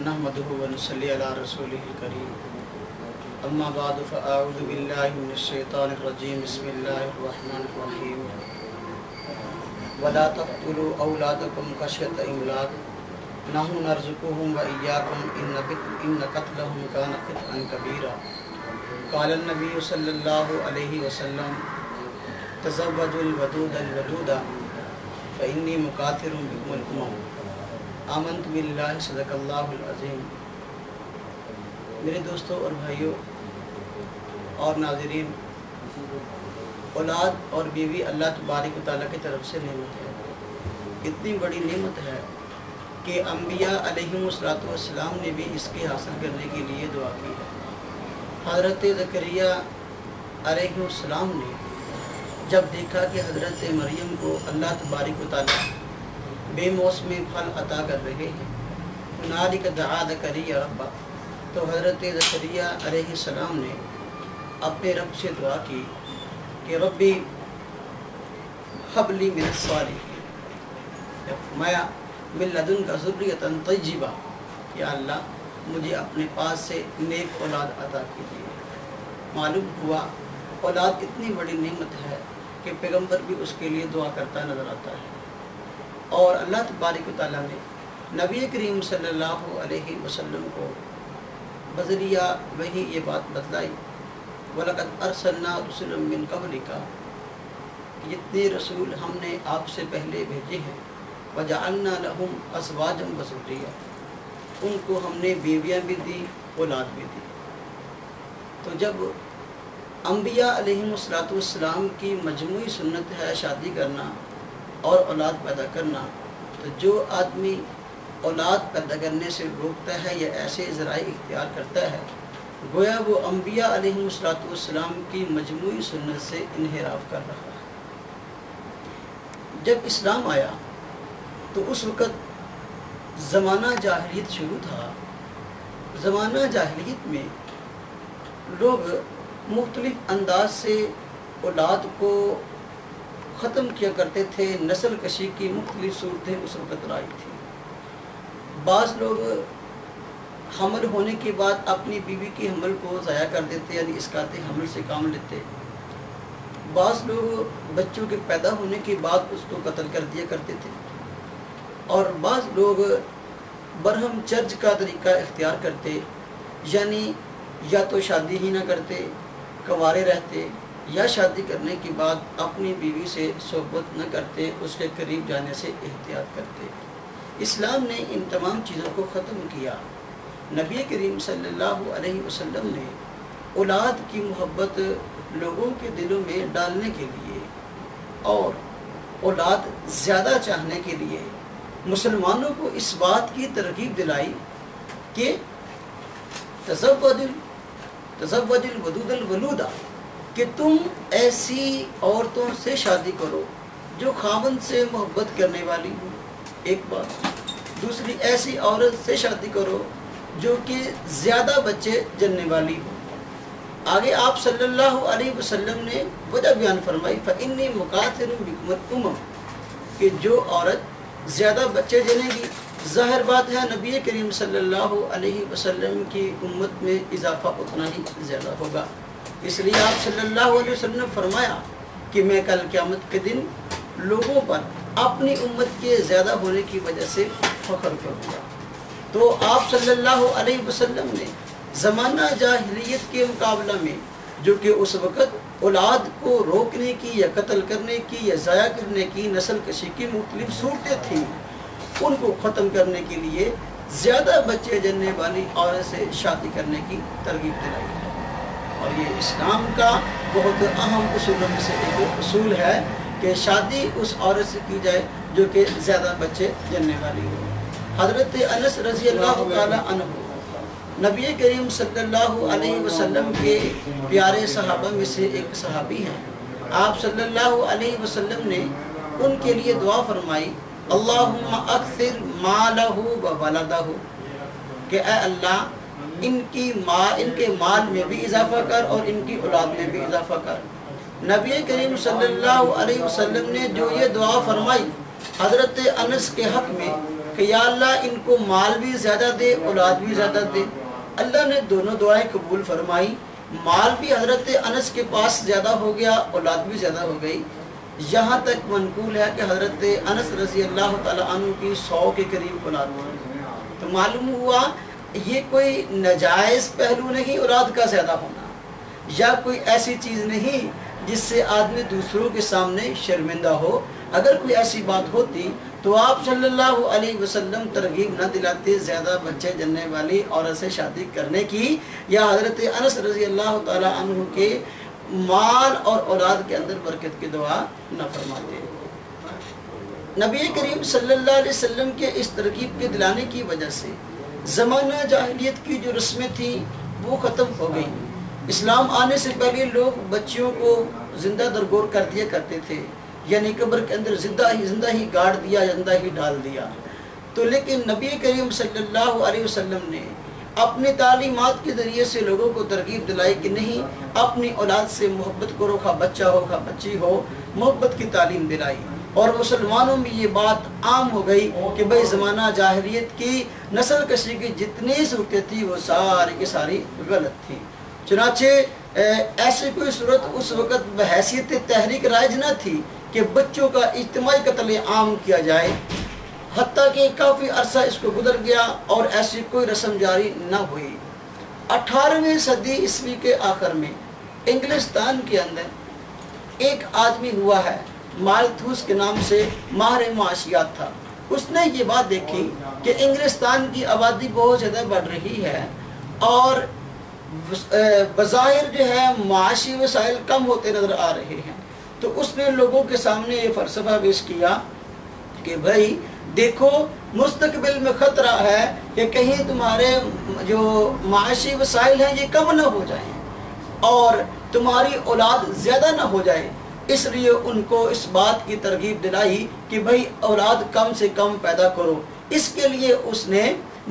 نحمده ونصلي على رسوله الكريم اما بعد فاعوذ بالله من الشيطان الرجيم بسم الله الرحمن الرحيم ولا تقتلوا اولادكم خشية املاق نحن نرزقهم واياكم ان قتلهم كان خطئا كبيرا قال النبي صلى الله عليه وسلم تزوجوا الودود الولود فإني مکاثر بكم الامم آمنت باللہ صدق اللہ العظیم۔ میرے دوستوں اور بھائیوں اور ناظرین، اولاد اور بیوی اللہ تبارک و تعالیٰ کی طرف سے نعمت ہے۔ اتنی بڑی نعمت ہے کہ انبیاء علیہم السلام نے بھی اس کے حاصل کرنے کے لیے دعا کی ہے۔ حضرت زکریا علیہ السلام نے جب دیکھا کہ حضرت مریم کو اللہ تبارک و تعالیٰ بے موسمی پھل عطا کر رہے ہیں، ہنالک دعا زکریا ربہ، تو حضرت زکریا علیہ السلام نے اپنے رب سے دعا کی کہ ربی حب لی من الصالحین، فرمایا من لدنک ذریۃ طیبہ، یا اللہ مجھے اپنے پاس سے نیک اولاد عطا کیجیے۔ معلوم ہوا اولاد اتنی بڑی نعمت ہے کہ پیغمبر بھی اس کے لیے دعا کرتا نظر آتا ہے، اور اللہ تبارک و تعالیٰ نے نبی کریم صلی اللہ علیہ وسلم کو بذریعہ وہی یہ بات بتلائی، وَلَقَدْ أَرْسَلْنَا رُسُلًا مِّن قَبْلِكَ، جتنے رسول ہم نے آپ سے پہلے بھیجے ہیں، وَجَعَلْنَا لَهُمْ أَزْوَاجًا وَذُرِّيَّةً، ان کو ہم نے بیویاں بھی دی، اولاد بھی دی۔ تو جب انبیاء علیہم السلام کی مجموعی سنت ہے شادی کرنا اور اولاد پیدا کرنا، تو جو آدمی اولاد پیدا کرنے سے روکتا ہے یا ایسے ذرائع اختیار کرتا ہے، گویا وہ انبیاء علیہم السلام کی مجموعی سنت سے انحراف کر رہا ہے۔ جب اسلام آیا تو اس وقت زمانہ جاہلیت شروع تھا۔ زمانہ جاہلیت میں لوگ مختلف انداز سے اولاد کو ختم کیا کرتے تھے، نسل کشی کی مختلف صورتیں اس وقت رائج تھیں۔ بعض لوگ حمل ہونے کے بعد اپنی بیوی کی حمل کو ضائع کر دیتے، یعنی اسقاط حمل سے کام لیتے۔ بعض لوگ بچوں کے پیدا ہونے کے بعد اس کو قتل کر دیا کرتے تھے، اور بعض لوگ برہم چرج کا طریقہ اختیار کرتے، یعنی یا تو شادی ہی نہ کرتے، کنوارے رہتے، یا شادی کرنے کے بعد اپنی بیوی سے صحبت نہ کرتے، اس کے قریب جانے سے احتیاط کرتے۔ اسلام نے ان تمام چیزوں کو ختم کیا۔ نبی کریم صلی اللہ علیہ وسلم نے اولاد کی محبت لوگوں کے دلوں میں ڈالنے کے لیے اور اولاد زیادہ چاہنے کے لیے مسلمانوں کو اس بات کی ترغیب دلائی کہ تزوج الودود الولودہ، کہ تم ایسی عورتوں سے شادی کرو جو خاوند سے محبت کرنے والی ہو، ایک بات۔ دوسری، ایسی عورت سے شادی کرو جو کہ زیادہ بچے جننے والی ہو۔ آگے آپ صلی اللہ علیہ وسلم نے وجہ بیان فرمائی فَإِنِّي مُكَاثِرٌ بِكُمُ الْأُمَمَ، کہ جو عورت زیادہ بچے جنے گی، ظاہر بات ہے نبی کریم صلی اللہ علیہ وسلم کی امت میں اضافہ اتنا ہی زیادہ ہوگا۔ اس لیے آپ صلی اللہ علیہ وسلم نے فرمایا کہ میں کل قیامت کے دن لوگوں پر اپنی امت کے زیادہ ہونے کی وجہ سے فخر کروں گا۔ تو آپ صلی اللہ علیہ وسلم نے زمانہ جاہلیت کے مقابلہ میں، جو کہ اس وقت اولاد کو روکنے کی یا قتل کرنے کی یا ضائع کرنے کی، نسل کشی کی مختلف صورتیں تھیں، ان کو ختم کرنے کے لیے زیادہ بچے جننے والی عورت سے شادی کرنے کی ترغیب دلائی ہے۔ اور یہ اسلام کا بہت اہم اصولوں میں سے ایک اصول ہے کہ شادی اس عورت سے کی جائے جو کہ زیادہ بچے جننے والی ہو۔ حضرت انس رضی اللہ تعالی عنہ نبی کریم صلی اللہ علیہ وسلم کے پیارے صحابہ میں سے ایک صحابی ہیں۔ آپ صلی اللہ علیہ وسلم نے ان کے لیے دعا فرمائی اللہم اکثر مالہ و ولدہ، کہ اے اللہ ان کے مال میں بھی اضافہ کر اور ان کی اولاد میں بھی اضافہ کر۔ نبی کریم صلی اللہ علیہ وسلم نے جو یہ دعا فرمائی حضرت انس کے حق میں کہ یا اللہ ان کو مال بھی زیادہ دے، اولاد بھی زیادہ دے۔ اللہ نے دونوں دعائیں قبول فرمائی، مال بھی حضرت انس کے پاس زیادہ ہو گیا، اولاد بھی زیادہ ہو گئی، یہاں تک منقول ہے کہ حضرت انس رضی اللہ تعالیٰ عنہ کی 100 کے قریب اولاد تھی۔ تو معلوم ہوا یہ کوئی ناجائز پہلو نہیں اولاد کا زیادہ ہونا، یا کوئی ایسی چیز نہیں جس سے آدمی دوسروں کے سامنے شرمندہ ہو۔ اگر کوئی ایسی بات ہوتی تو آپ صلی اللہ علیہ وسلم ترغیب نہ دلاتے زیادہ بچے جننے والی عورت سے شادی کرنے کی، یا حضرت انس رضی اللہ تعالیٰ عنہ کے مال اور اولاد کے اندر برکت کی دعا نہ فرماتے۔ نبی کریم صلی اللہ علیہ وسلم کے اس ترغیب کے دلانے کی وجہ سے زمانہ جاہلیت کی جو رسمیں تھیں وہ ختم ہو گئی۔ اسلام آنے سے پہلے لوگ بچیوں کو زندہ درگور کر دیا کرتے تھے، یعنی قبر کے اندر زندہ ہی گاڑ دیا، زندہ ہی ڈال دیا۔ تو لیکن نبی کریم صلی اللہ علیہ وسلم نے اپنی تعلیمات کے ذریعے سے لوگوں کو ترغیب دلائی کہ نہیں، اپنی اولاد سے محبت کرو، خواہ بچہ ہو خواہ بچی ہو، محبت کی تعلیم دلائی۔ اور مسلمانوں میں یہ بات عام ہو گئی کہ بھئی زمانہ جاہلیت کی نسل کشی کی جتنی صورتیں تھی وہ ساری کی ساری غلط تھی۔ چنانچہ ایسی کوئی صورت اس وقت بحیثیت تحریک رائج نہ تھی کہ بچوں کا اجتماعی قتل عام کیا جائے، حتیٰ کہ کافی عرصہ اس کو گزر گیا اور ایسی کوئی رسم جاری نہ ہوئی۔ 18ویں صدی عیسوی کے آخر میں انگلستان کے اندر ایک آدمی ہوا ہے، مالتھوس کے نام سے، ماہر معاشیات تھا۔ اس نے یہ بات دیکھی کہ انگلستان کی آبادی بہت زیادہ بڑھ رہی ہے اور بظاہر جو ہے معاشی وسائل کم ہوتے نظر آ رہے ہیں۔ تو اس نے لوگوں کے سامنے یہ فلسفہ پیش کیا کہ بھائی دیکھو، مستقبل میں خطرہ ہے کہ کہیں تمہارے جو معاشی وسائل ہیں یہ کم نہ ہو جائیں اور تمہاری اولاد زیادہ نہ ہو جائے۔ اس لیے ان کو اس بات کی ترغیب دلائی کہ بھائی اولاد کم سے کم پیدا کرو۔ اس کے لیے اس نے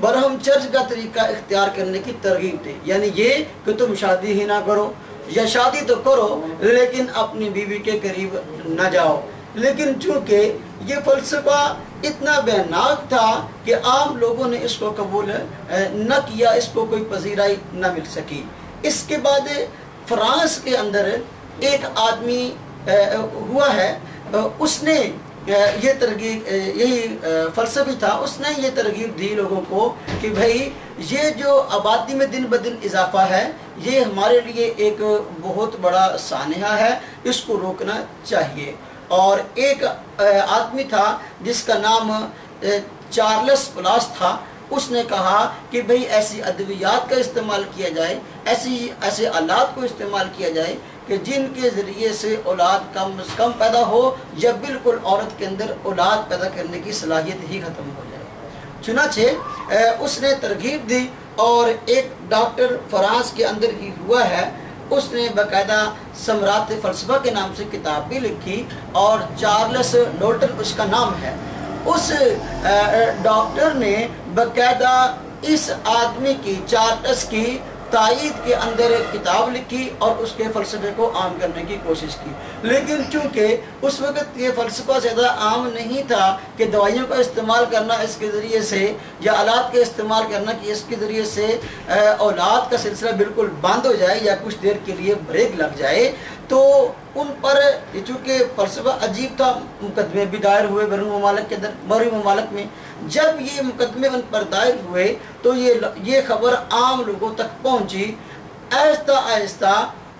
برہم چرچ کا طریقہ اختیار کرنے کی ترغیب دی، یعنی یہ کہ تم شادی ہی نہ کرو، یا شادی تو کرو لیکن اپنی بیوی کے قریب نہ جاؤ۔ لیکن چونکہ یہ فلسفہ اتنا بیناک تھا کہ عام لوگوں نے اس کو قبول نہ کیا، اس کو کوئی پذیرائی نہ مل سکی۔ اس کے بعد فرانس کے اندر ایک آدمی ہوا ہے، اس نے یہ ترغیب، یہی فلسفی تھا، اس نے یہ ترغیب دی لوگوں کو کہ بھائی یہ جو آبادی میں دن بدن اضافہ ہے یہ ہمارے لیے ایک بہت بڑا سانحہ ہے، اس کو روکنا چاہیے۔ اور ایک آدمی تھا جس کا نام چارلس پلاس تھا، اس نے کہا کہ بھئی ایسی ادویات کا استعمال کیا جائے، ایسے آلات کو استعمال کیا جائے کہ جن کے ذریعے سے اولاد کم از کم پیدا ہو یا بالکل عورت کے اندر اولاد پیدا کرنے کی صلاحیت ہی ختم ہو جائے۔ چنانچہ اس نے ترغیب دی اور ایک ڈاکٹر فرانس کے اندر ہی ہوا ہے، اس نے باقاعدہ ثمرات فلسفہ کے نام سے کتاب بھی لکھی اور چارلس ڈولٹن اس کا نام ہے۔ اس ڈاکٹر نے باقاعدہ اس آدمی کی، چارلس کی تائید کے اندر کتاب لکھی اور اس کے فلسفے کو عام کرنے کی کوشش کی۔ لیکن چونکہ اس وقت یہ فلسفہ زیادہ عام نہیں تھا کہ دوائیوں کا استعمال کرنا اس کے ذریعے سے یا آلات کا استعمال کرنا کہ اس کے ذریعے سے اولاد کا سلسلہ بالکل بند ہو جائے یا کچھ دیر کے لیے بریک لگ جائے، تو ان پر چونکہ فلسفہ عجیب تھا، مقدمے بھی دائر ہوئے بیرون ممالک کے اندر، بحری ممالک میں۔ جب یہ مقدمے ان پر دائر ہوئے تو یہ خبر عام لوگوں تک پہنچی۔ آہستہ آہستہ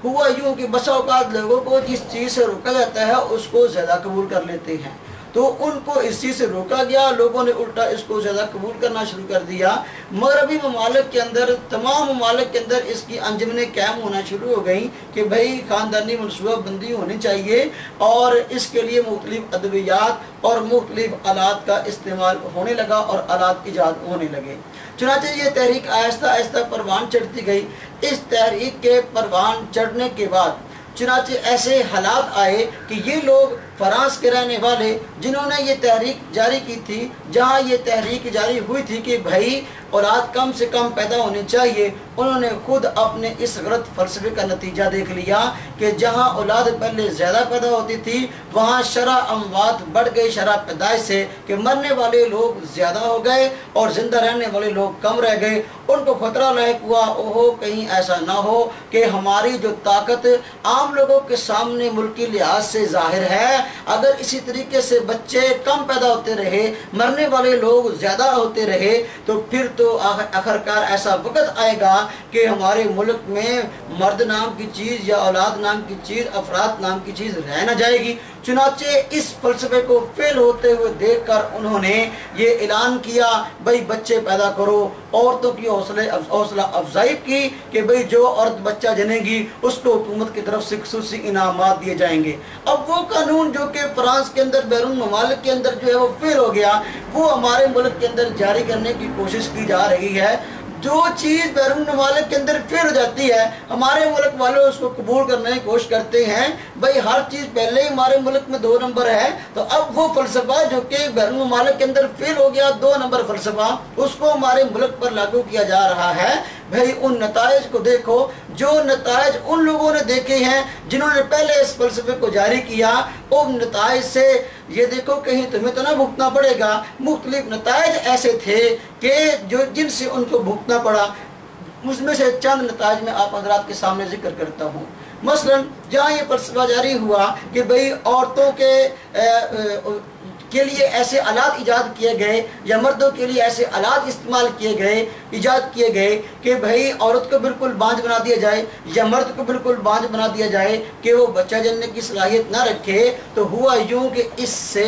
ہوا یوں کہ بسا اوقات لوگوں کو جس چیز سے روکا جاتا ہے اس کو زیادہ قبول کر لیتے ہیں، تو ان کو اس چیز سے روکا گیا، لوگوں نے الٹا اس کو زیادہ قبول کرنا شروع کر دیا۔ مغربی ممالک کے اندر، تمام ممالک کے اندر اس کی انجمنیں قائم ہونا شروع ہو گئیں کہ بھئی خاندانی منصوبہ بندی ہونی چاہیے اور اس کے لیے مختلف ادویات اور مختلف آلات کا استعمال ہونے لگا اور آلات ایجاد ہونے لگے۔ چنانچہ یہ تحریک آہستہ آہستہ پروان چڑھتی گئی۔ اس تحریک کے پروان چڑھنے کے بعد چنانچہ ایسے حالات آئے کہ یہ لوگ فرانس کے رہنے والے جنہوں نے یہ تحریک جاری کی تھی، جہاں یہ تحریک جاری ہوئی تھی کہ بھائی اولاد کم سے کم پیدا ہونی چاہیے، انہوں نے خود اپنے اس غلط فلسفے کا نتیجہ دیکھ لیا کہ جہاں اولاد پہلے زیادہ پیدا ہوتی تھی وہاں شرح اموات بڑھ گئی شرح پیدائش سے، کہ مرنے والے لوگ زیادہ ہو گئے اور زندہ رہنے والے لوگ کم رہ گئے۔ ان کو خطرہ لاحق ہوا اوہو کہیں ایسا نہ ہو کہ ہماری جو طاقت عام لوگوں کے سامنے ملکی لحاظ سے ظاہر ہے، اگر اسی طریقے سے بچے کم پیدا ہوتے رہے، مرنے والے لوگ زیادہ ہوتے رہے، تو پھر تو آخرکار ایسا وقت آئے گا کہ ہمارے ملک میں مرد نام کی چیز یا اولاد نام کی چیز، افراد نام کی چیز رہ نہ جائے گی۔ چنانچہ اس فلسفے کو فیل ہوتے ہوئے دیکھ کر انہوں نے یہ اعلان کیا بھئی بچے پیدا کرو، عورتوں کی حوصلہ افزائی کی کہ بھئی جو عورت بچہ جنے گی اس کو حکومت کی طرف سے خصوصی انعامات دیے جائیں گے۔ اب وہ قانون جو کہ فرانس کے اندر بیرون ممالک کے اندر جو ہے وہ فیل ہو گیا، وہ ہمارے ملک کے اندر جاری کرنے کی کوشش کی جا رہی ہے۔ جو چیز بیرون ممالک کے اندر فیل ہو جاتی ہے ہمارے ملک والے اس کو قبول کرنے کی کوشش کرتے ہیں، بھئی ہر چیز پہلے ہی ہمارے ملک میں 2 نمبر ہے، تو اب وہ فلسفہ جو کہ بیرون ممالک کے اندر فیل ہو گیا 2 نمبر فلسفہ، اس کو ہمارے ملک پر لاگو کیا جا رہا ہے۔ بھئی ان نتائج کو دیکھو جو نتائج ان لوگوں نے دیکھے ہیں جنہوں نے پہلے اس فلسفے کو جاری کیا، ان نتائج سے یہ دیکھو کہیں تمہیں تو نہ بھگتنا پڑے گا۔ مختلف نتائج ایسے تھے کہ جن سے ان کو بھگتنا پڑا۔ اس میں سے چند نتائج میں آپ حضرات کے سامنے ذکر کرتا ہوں۔ مثلا جہاں یہ فلسفہ جاری ہوا کہ بھئی عورتوں کے لیے ایسے آلات ایجاد کیے گئے یا مردوں کے لیے ایسے آلات استعمال کیے گئے، ایجاد کیے گئے کہ بھئی عورت کو بالکل بانجھ بنا دیا جائے یا مرد کو بالکل بانجھ بنا دیا جائے کہ وہ بچہ جننے کی صلاحیت نہ رکھے، تو ہوا یوں کہ اس سے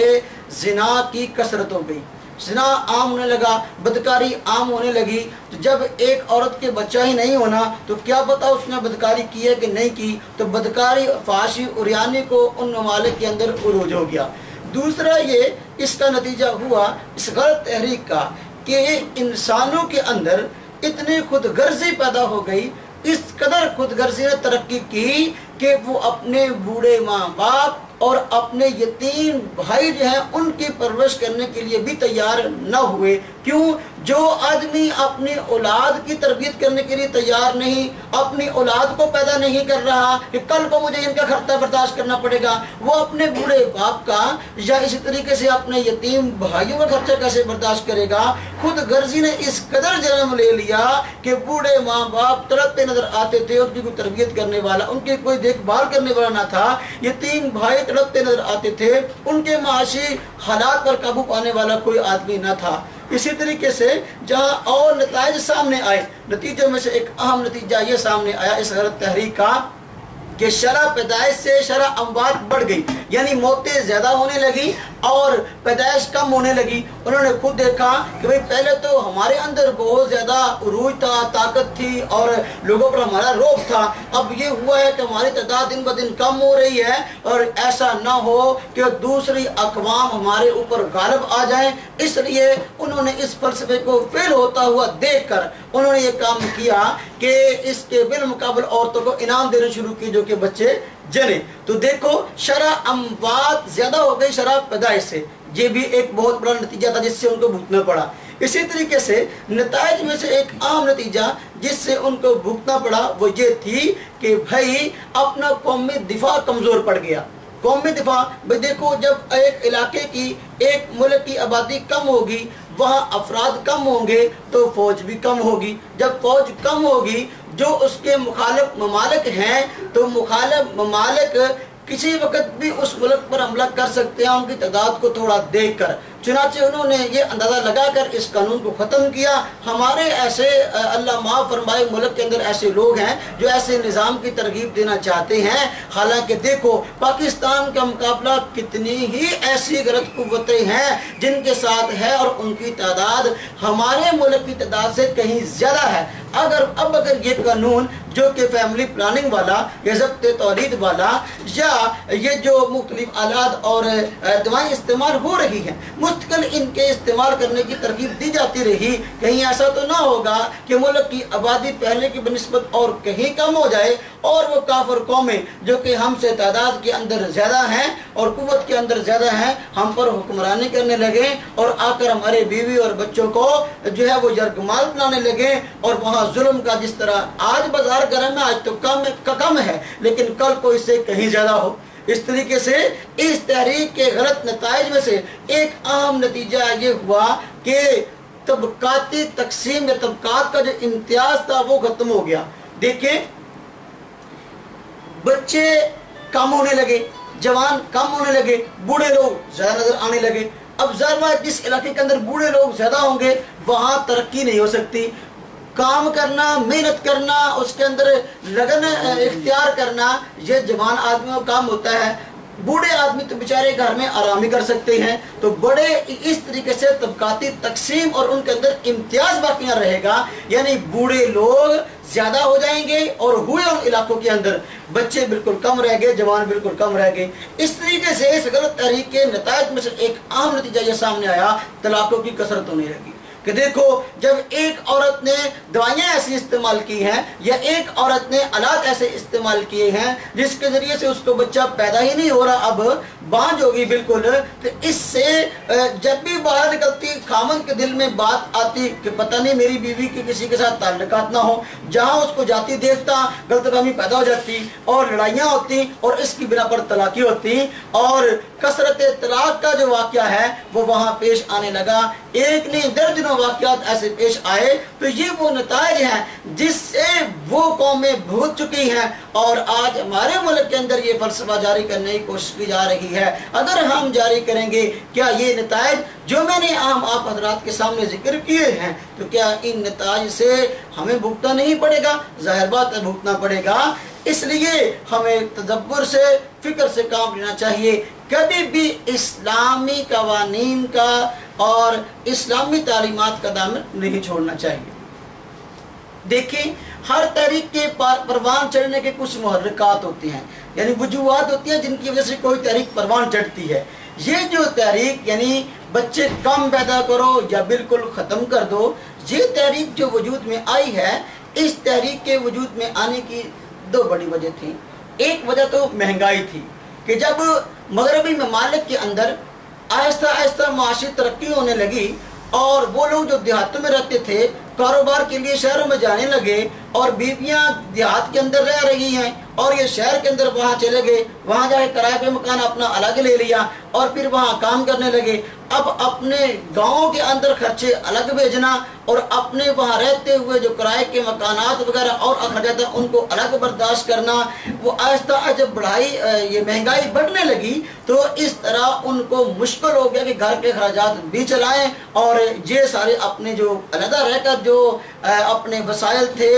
زنا کی کثرت ہو گئی، زنا عام ہونے لگا، بدکاری عام ہونے لگی۔ تو جب ایک عورت کے بچہ ہی نہیں ہونا تو کیا پتا اس نے بدکاری کی ہے کہ نہیں کی، تو بدکاری فحاشی عریانی کو ان ممالک کے اندر عروج ہو گیا۔ دوسرا یہ اس کا نتیجہ ہوا اس غلط تحریک کا کہ انسانوں کے اندر اتنی خود غرضی پیدا ہو گئی، اس قدر خود غرضی نے ترقی کی کہ وہ اپنے بوڑھے ماں باپ اور اپنے یتیم بھائی جو ہیں ان کی پرورش کرنے کے لیے بھی تیار نہ ہوئے۔ کیوں؟ جو آدمی اپنی اولاد کی تربیت کرنے کے لیے تیار نہیں، اپنی اولاد کو پیدا نہیں کر رہا کہ کل کو مجھے ان کا خرچہ برداشت کرنا پڑے گا، وہ اپنے بوڑھے باپ کا یا اسی طریقے سے اپنے یتیم بھائیوں کا خرچہ کیسے برداشت کرے گا؟ خود غرضی نے اس قدر جنم لے لیا کہ بوڑھے ماں باپ تڑپتے نظر آتے تھے، ان کی کوئی تربیت کرنے والا، ان کی کوئی دیکھ بھال کرنے والا نہ تھا، یتیم بھائی تڑپتے نظر آتے تھے، ان کے معاشی حالات پر قابو پانے والا کوئی آدمی نہ تھا۔ اسی طریقے سے جہاں اور نتائج سامنے آئے، نتیجوں میں سے ایک اہم نتیجہ یہ سامنے آیا اس غلط تحریک کا کہ شرح پیدائش سے شرح اموات بڑھ گئی، یعنی موتیں زیادہ ہونے لگی اور پیدائش کم ہونے لگی۔ انہوں نے خود دیکھا کہ بھئی پہلے تو ہمارے اندر بہت زیادہ عروج تھا، طاقت تھی اور لوگوں پر ہمارا رعب تھا، اب یہ ہوا ہے کہ ہماری تعداد دن بدن کم ہو رہی ہے اور ایسا نہ ہو کہ دوسری اقوام ہمارے اوپر غالب آ جائیں۔ اس لیے انہوں نے اس فلسفے کو فیل ہوتا ہوا دیکھ کر انہوں نے یہ کام کیا کہ اس کے بالمقابل عورتوں کو انعام دینے شروع کی جو کہ بچے جنے۔ تو دیکھو شرح اموات زیادہ ہو گئی شرح پیدائش سے، یہ بھی ایک بہت بڑا نتیجہ تھا جس سے ان کو بھگتنا پڑا۔ اسی طریقے سے نتائج میں سے ایک عام نتیجہ جس سے ان کو بھگتنا پڑا وہ یہ تھی کہ بھائی اپنا قومی دفاع کمزور پڑ گیا۔ قومی دفاع بھائی دیکھو جب ایک علاقے کی ایک ملک کی آبادی کم ہوگی، وہاں افراد کم ہوں گے تو فوج بھی کم ہوگی، جب فوج کم ہوگی جو اس کے مخالف ممالک ہیں تو مخالف ممالک کسی وقت بھی اس ملک پر حملہ کر سکتے ہیں ان کی تعداد کو تھوڑا دیکھ کر۔ چنانچہ انہوں نے یہ اندازہ لگا کر اس قانون کو ختم کیا۔ ہمارے ایسے اللہ معاف فرمائے ملک کے اندر ایسے لوگ ہیں جو ایسے نظام کی ترغیب دینا چاہتے ہیں، حالانکہ دیکھو پاکستان کا مقابلہ کتنی ہی ایسی غلط قوتیں ہیں جن کے ساتھ ہے اور ان کی تعداد ہمارے ملک کی تعداد سے کہیں زیادہ ہے۔ اگر یہ قانون جو کہ فیملی پلاننگ والا یا ضبط تولید والا یا یہ جو مختلف آلات اور دوائیں استعمال ہو رہی ہیں मुस्तकिल इनके इस्तेमाल करने की तरकीब दी जाती रही। कहीं ऐसा तो ना होगा कि मुल्क की आबादी पहले की बनिस्बत और कहीं कम हो जाए और वो काफिर कौमें जो कि हमसे तादाद के अंदर ज़्यादा हैं और कुव्वत के अंदर ज़्यादा हैं, हम पर हुक्मरानी करने लगे और आकर हमारे बीवी और बच्चों को जो है वो यरगमाल बनाने लगे। और वहाँ जुल्म का जिस तरह आज बाजार गर्म है, आज तो कम है, लेकिन कल को इससे कहीं ज़्यादा हो। इस तरीके से इस तहरीक के गलत नताइज में से एक अहम नतीजा ये हुआ कि तबकाती तकसीम या तबकात का जो इम्तियाज था वो खत्म हो गया। देखिए, बच्चे कम होने लगे, जवान कम होने लगे, बूढ़े लोग ज्यादा नजर आने लगे। अब ज़ाहिर जिस इलाके के अंदर बूढ़े लोग ज्यादा होंगे वहां तरक्की नहीं हो सकती। काम करना, मेहनत करना, उसके अंदर लगन इख्तियार करना, ये जवान आदमियों का काम होता है। बूढ़े आदमी तो बेचारे घर में आराम ही कर सकते हैं। तो बड़े इस तरीके से तबकाती तकसीम और उनके अंदर इम्तियाज बाकियां रहेगा, यानी बूढ़े लोग ज्यादा हो जाएंगे और हुए उन इलाकों के अंदर बच्चे बिल्कुल कम रह गए, जवान बिल्कुल कम रह गए। इस तरीके से इस गलत तहरीक के नतायज में से एक अहम नतीजा यह सामने आया, तलाकों की कसरत होने लगी। कि देखो, जब एक औरत ने दवाइयाँ ऐसी इस्तेमाल की हैं या एक औरत ने आलात ऐसे इस्तेमाल किए हैं जिसके जरिए से उसको बच्चा पैदा ही नहीं हो रहा, अब बांझ होगी बिल्कुल, तो इससे जब भी बाहर निकलती खामन के दिल में बात आती कि पता नहीं मेरी बीवी के किसी के साथ ताल्लुकात ना हो, जहाँ उसको जाती देखता गलतफहमी पैदा हो जाती और लड़ाइयाँ होती और इसकी बिना पर तलाकी होती और कसरत तलाक का जो वाक़या है वो वहाँ पेश आने लगा। एक नहीं दर्जनों वाक़यात ऐसे पेश आए। तो ये वो नताइज हैं जिससे वो कौमें भूल चुकी हैं और आज हमारे मुल्क के अंदर ये फलसफा जारी करने की कोशिश की जा रही है। अगर हम जारी करेंगे, क्या ये नताइज जो मैंने आम आप हजरात के सामने जिक्र किए हैं, तो क्या इन नताइज से हमें भुगतना नहीं पड़ेगा? ज़ाहिर बात है भुगतना पड़ेगा। इसलिए हमें तदब्बर से, फिक्र से काम लेना चाहिए। कभी भी इस्लामी कवानीन का और इस्लामी तालीमात का दामन नहीं छोड़ना चाहिए। देखिए, हर तहरीक के परवान चढ़ने के कुछ मुहर्रिकात होती हैं, यानी वजूहात होती हैं जिनकी वजह से कोई तहरीक परवान चढ़ती है। ये जो तहरीक यानी बच्चे कम पैदा करो या बिल्कुल ख़त्म कर दो, ये तहरीक जो वजूद में आई है, इस तहरीक के वजूद में आने की दो बड़ी वजह थी। एक वजह तो महंगाई थी कि जब मगरबी ममालिक के अंदर आहिस्ता आहिस्ता माशी तरक्की होने लगी और वो लोग जो देहातों में रहते थे कारोबार के लिए शहरों में जाने लगे और बीवियां देहात के अंदर रह रही हैं और ये शहर के अंदर वहाँ चले गए, वहाँ जाके किराए पे मकान अपना अलग ले लिया और फिर वहाँ काम करने लगे। अब अपने गाँव के अंदर खर्चे अलग भेजना और अपने वहाँ रहते हुए जो किराए के मकानात वगैरह और अखराजात उनको अलग बर्दाश्त करना, वो आहिस्ता जब बढ़ाई ये महंगाई बढ़ने लगी तो इस तरह उनको मुश्किल हो गया कि घर के अखराजात भी चलाएं और ये सारे अपने जो अलहदा रहकर जो अपने वसाइल थे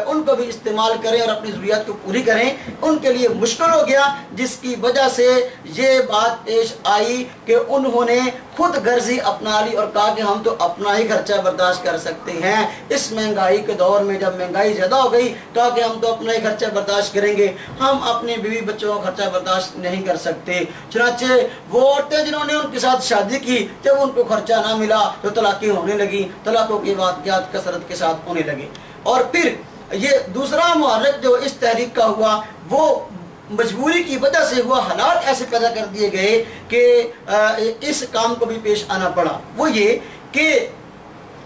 उनको भी इस्तेमाल करें और अपनी ज़रूरियात को पूरी करें, उनके लिए मुश्किल हो गया। जिसकी वजह से ये बात पेश आई कि उन्होंने खुद गर्जी अपना ली और कहा कि हम तो अपना ही खर्चा बर्दाश्त कर सकते हैं। इस महंगाई के दौर में जब महंगाई ज़्यादा हो गई, कहा कि हम तो अपना ही खर्चा बर्दाश्त करेंगे, हम अपने बीवी बच्चों का खर्चा बर्दाश्त नहीं कर सकते। चुनांचे वो औरतें जिन्होंने उनके साथ शादी की, जब उनको खर्चा ना मिला तो तलाक़ें होने लगी, तलाक़ों के वाक़यात कसरत के साथ होने लगे। और फिर ये दूसरा मुहर्रिक जो इस तहरीक का हुआ वो मजबूरी की वजह से हुआ, हालात ऐसे पैदा कर दिए गए कि इस काम को भी पेश आना पड़ा। वो ये कि